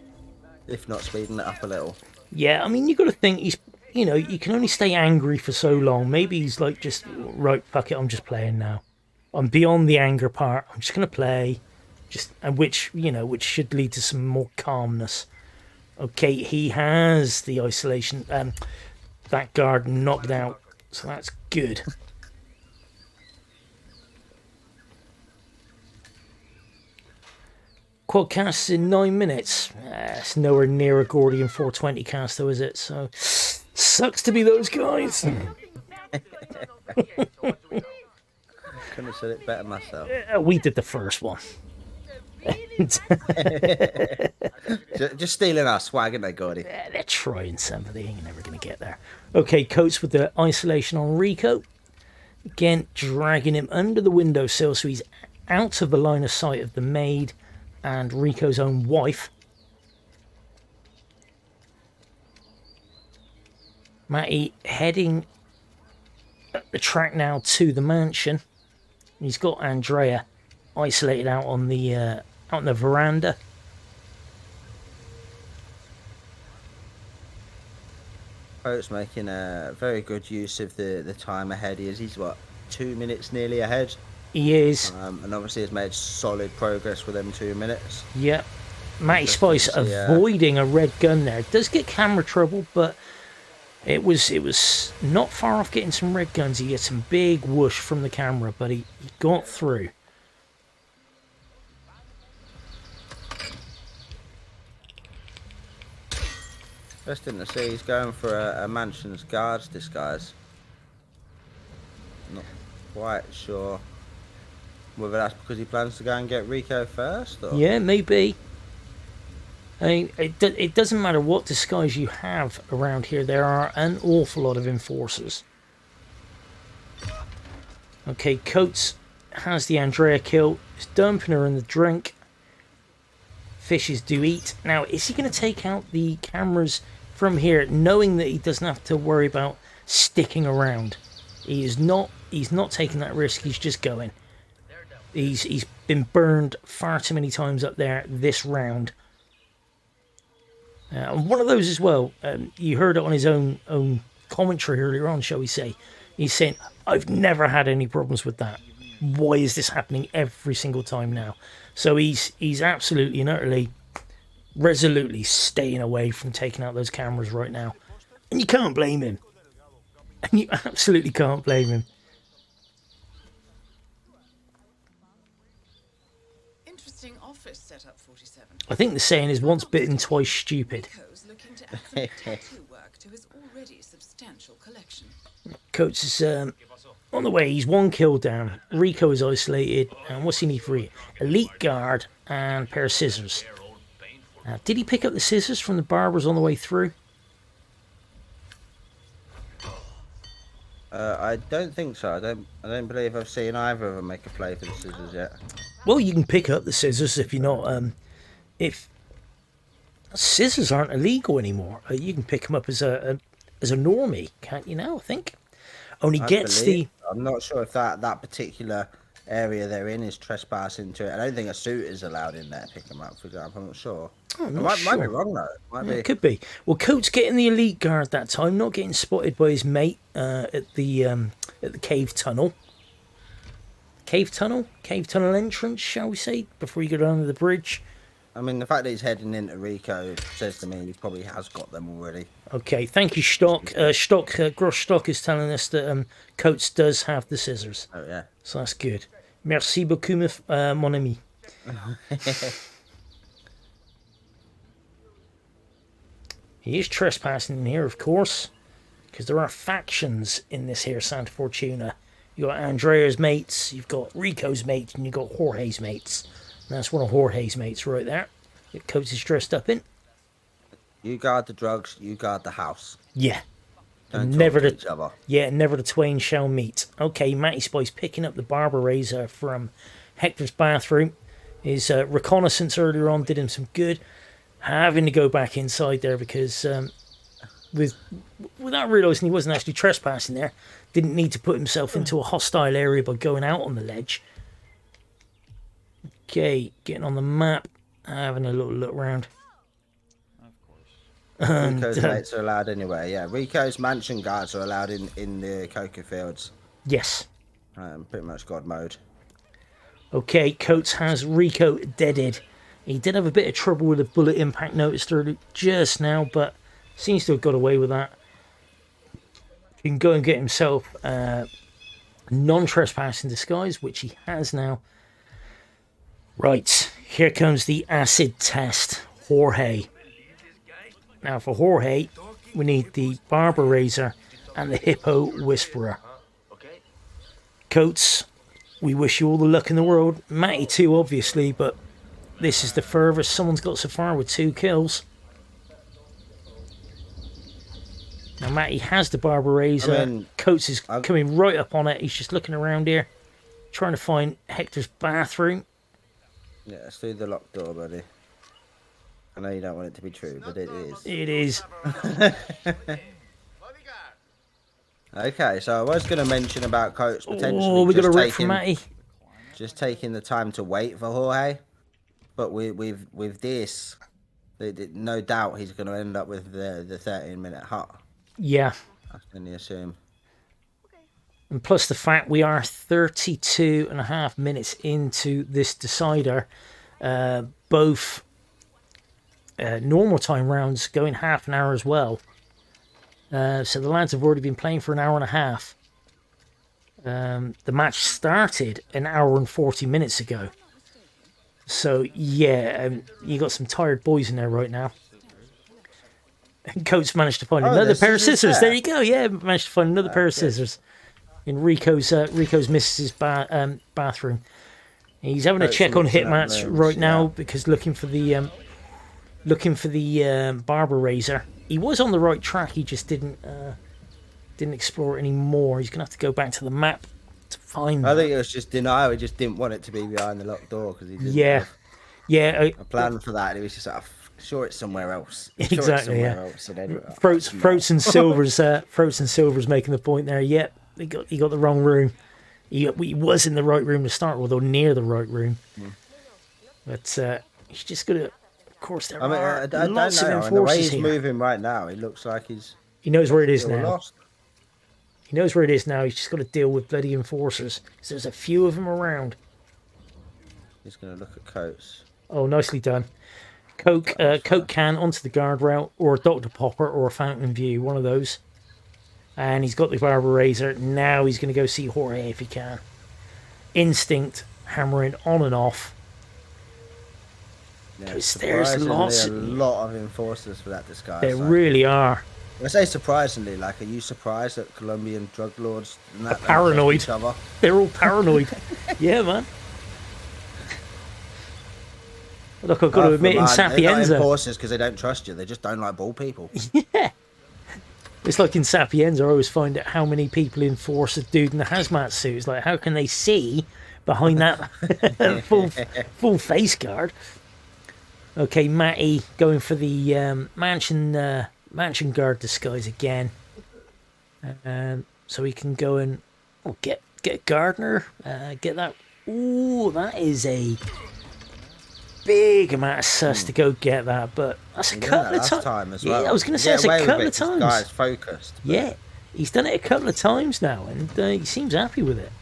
if not speeding it up a little. Yeah, I mean, you got to think you can only stay angry for so long. Maybe he's like, just, right, fuck it, I'm just playing now. I'm beyond the anger part. I'm just going to play. And which should lead to some more calmness. Okay, he has the isolation, that guard knocked out, so that's good. Quad casts in 9 minutes. It's nowhere near a Gordian 420 cast though, is it? So, sucks to be those guys. Couldn't have said it better myself. We did the first one. Just stealing our swag, aren't they, Gordy? They're trying something. They ain't never going to get there. Okay, Coates with the isolation on Rico. Again, dragging him under the windowsill so he's out of the line of sight of the maid and Rico's own wife. Matty heading up the track now to the mansion. He's got Andrea isolated out on the veranda. Coates making a very good use of the time ahead. He's what, 2 minutes nearly ahead. He is. And obviously has made solid progress with them 2 minutes. Yep. MattySpice avoiding a red gun there. It does get camera trouble, but it was not far off getting some red guns. He gets some big whoosh from the camera, but he got through. Interesting to see he's going for a mansion's guard's disguise. Not quite sure whether that's because he plans to go and get Rico first, or... Yeah, maybe. I mean, it doesn't matter what disguise you have around here. There are an awful lot of enforcers. Okay, Coates has the Andrea kill. He's dumping her in the drink. Fishes do eat. Now, is he going to take out the cameras from here, knowing that he doesn't have to worry about sticking around? He's not taking that risk. He's just going. He's been burned far too many times up there this round. And one of those as well, you heard it on his own commentary earlier on, shall we say. He's saying, I've never had any problems with that. why is this happening every single time now? So he's absolutely and utterly, resolutely staying away from taking out those cameras right now. And you can't blame him. And you absolutely can't blame him. Interesting office setup, 47. I think the saying is once bitten, twice stupid. Rico's looking to add some tattoo work to his already substantial collection. Coates is on the way. He's 1 kill down. Rico is isolated. And what's he need for it? Elite guard and a pair of scissors. Did he pick up the scissors from the barbers on the way through? I don't think so. I don't believe I've seen either of them make a play for the scissors yet. Well, you can pick up the scissors if you're not. If scissors aren't illegal anymore, you can pick them up as a normie, can't you now? I think only gets the. I'm not sure if that particular area they're in is trespassing to it. I don't think a suit is allowed in there to pick them up, for example. I'm not sure. Oh, I'm not might sure. be wrong though. Might be. It could be. Well, Coates getting the elite guard that time, not getting spotted by his mate at the cave tunnel. Cave tunnel entrance, shall we say, before you go down to the bridge. I mean, the fact that he's heading into Rico says to me he probably has got them already. Okay, thank you, Stock. Gross Stock is telling us that Coates does have the scissors. Oh yeah. So that's good. Merci beaucoup, mon ami. He is trespassing in here, of course, because there are factions in this here Santa Fortuna. You've got Andrea's mates, you've got Rico's mates, and you've got Jorge's mates. And that's one of Jorge's mates right there. That Coates is dressed up in. You guard the drugs, you guard the house. Yeah. Don't Never talk to the each other. Yeah, never the twain shall meet. Okay, MattySpice picking up the barber razor from Hector's bathroom. His reconnaissance earlier on did him some good. Having to go back inside there because without realising he wasn't actually trespassing there, didn't need to put himself into a hostile area by going out on the ledge. Okay, getting on the map, having a little look around. Rico's mates are allowed anyway. Yeah, Rico's mansion guards are allowed in the cocoa fields. Yes. Pretty much God mode. Okay, Coates has Rico deaded. He did have a bit of trouble with a bullet impact noticed earlier just now, but seems to have got away with that. He can go and get himself non-trespassing disguise, which he has now. Right, here comes the acid test. Jorge. Now for Jorge, we need the barber razor and the hippo whisperer. Coates, we wish you all the luck in the world. Matty too, obviously, but this is the furthest someone's got so far with 2 kills. Now Matty has the barber razor. Coates is coming right up on it. He's just looking around here, trying to find Hector's bathroom. Yeah, let's do the locked door, buddy. I know you don't want it to be true, but it is. It is. Okay, so I was going to mention about Coates potentially. Oh, we got a rip from Matty. Just taking the time to wait for Jorge, but with this, no doubt he's going to end up with the 13-minute hut. Yeah. I can only assume. And plus the fact we are 32.5 minutes into this decider, both normal time rounds going half an hour as well. So the lads have already been playing for an hour and a half. The match started an hour and 40 minutes ago. So yeah, you got some tired boys in there right now. And Coates managed to find another pair of scissors. There you go. Yeah, managed to find another pair of scissors in Rico's missus's bathroom. He's having a check on Hitman right now because looking for the barber razor. He was on the right track. He just didn't explore it anymore. He's gonna have to go back to the map to find. I think it was just denial. He just didn't want it to be behind the locked door because he didn't. Yeah. A plan for that. He was just like, sure, it's somewhere else. Exactly. Throats and Silver's making the point there. Yep, he got the wrong room. He was in the right room to start with, or near the right room. But he's just gonna. Of course, there are lots of enforcers the way he's here. moving right now, he looks like He knows where it is now. Lost. He knows where it is now. He's just got to deal with bloody enforcers. 'Cause there's a few of them around. He's going to look at Coates. Oh, nicely done. Coke can onto the guardrail, or a Dr. Popper, or a Fountain View, one of those. And he's got the Barber Razor. Now he's going to go see Jorge if he can. Instinct, hammering on and off. Yeah, There's surprisingly, a lot of enforcers for that disguise. There like, really are. I say surprisingly, like, are you surprised that Colombian drug lords and that Paranoid. each other? They're all paranoid. Yeah, man. Look, I've got to admit, in They're not Sapienza, enforcers because they don't trust you. They just don't like bald people. yeah, it's like in Sapienza. I always find out how many people enforce a dude in a hazmat suit. It's like, how can they see behind that full face guard? Okay, Matty going for the mansion guard disguise again, so he can go and get Gardner, get that. Ooh, that is a big amount of sus to go get that, but that's a couple of times as well. Yeah, I was going to say it's a couple of times. Guy's focused. But... Yeah, he's done it a couple of times now, and he seems happy with it.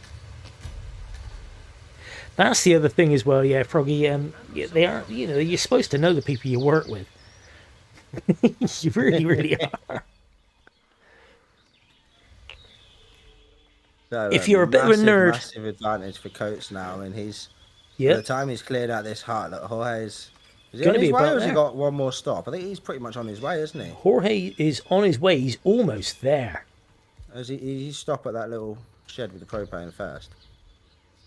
That's the other thing as well, yeah, Froggy. Yeah, they are, you're supposed to know the people you work with. You really, really are. So, if you're a bit of a nerd, massive advantage for Coates now. I mean, he's by yeah, the time he's cleared out this heart, look, Jorge's is he Gonna on be his way, about or has he there. got one more stop? I think he's pretty much on his way, isn't he? Jorge is on his way. He's almost there. Has he stop at that little shed with the propane first?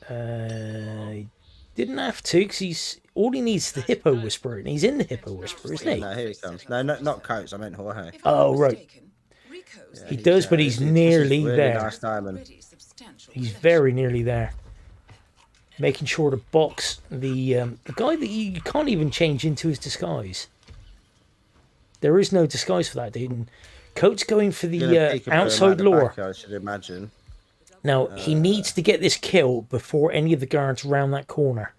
Didn't have to, because all he needs is the Hippo Whisperer, and he's in the Hippo Whisperer, isn't he? No, here he comes. No, not Coates. I meant Jorge. If I'm Oh, not right. mistaken, Rico's He does, but he's this is nearly really there. Nice diamond. pretty substantial He's collection. very nearly there. Making sure to box the guy that you can't even change into his disguise. There is no disguise for that dude. And Coates going for Gonna the peek a bit outside at the lure. back, I should imagine. Now, he needs to get this kill before any of the guards round that corner.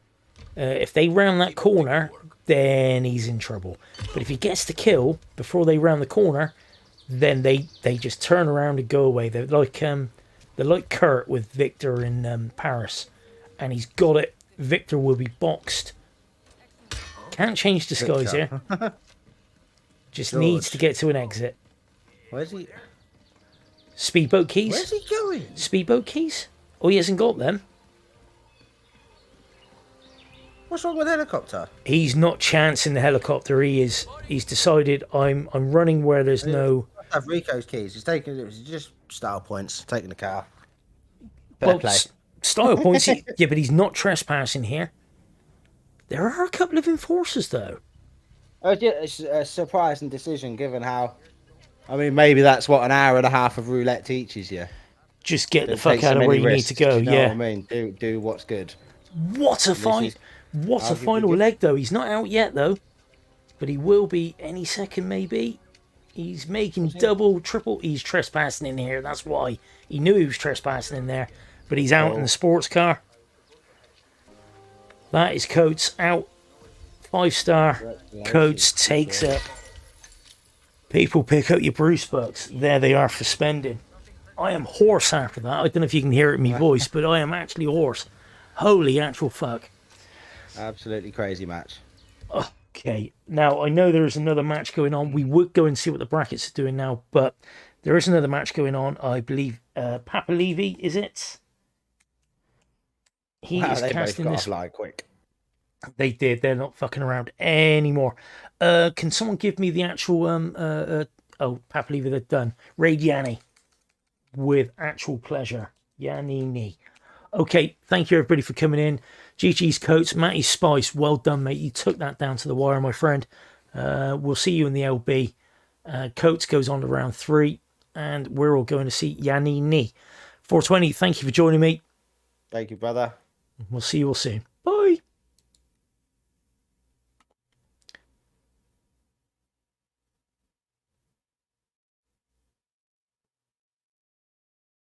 If they round that corner, then he's in trouble. But if he gets the kill before they round the corner, then they just turn around and go away. They're like Kurt with Victor in Paris. And he's got it. Victor will be boxed. Can't change disguise here. Just needs to get to an exit. Where's he? Speedboat keys? Where's he going? Speedboat keys? Oh, he hasn't got them. What's wrong with helicopter? He's not chancing the helicopter. He's decided I'm running where there's no. Have Rico's keys. He's taking it. It's just style points. Taking the car. Well, style points. Yeah, but he's not trespassing here. There are a couple of enforcers though. It's a surprising decision given how. I mean, maybe that's what an hour and a half of roulette teaches you. Just get the Don't fuck take so out of many where you need risks, to go. you know Yeah. what I mean, do what's good. What a fight! What a I'll give final you- leg though. He's not out yet though, but he will be any second maybe. He's making double, triple. He's trespassing in here. That's why he knew he was trespassing in there. But he's out in the sports car. That is Coates out. 5-star. Coates takes it. People pick up your Bruce bucks. There they are for spending. I am hoarse after that. I don't know if you can hear it in my voice, but I am actually hoarse. Holy actual fuck. Absolutely crazy match. Okay, now I know there is another match going on. We would go and see what the brackets are doing now, but there is another match going on. I believe Papa Levy, is it? He is They both casting got this. off like quick. They did. They're not fucking around anymore. Can someone give me the actual oh, Papa Levy, they're done. Raid Yanni with actual pleasure. Yanni. Okay, thank you everybody for coming in. GG's Coates, MattySpice, well done, mate. You took that down to the wire, my friend. We'll see you in the LB. Coates goes on to round 3, and we're all going to see Yanni. 420, thank you for joining me. Thank you, brother. We'll see you all soon.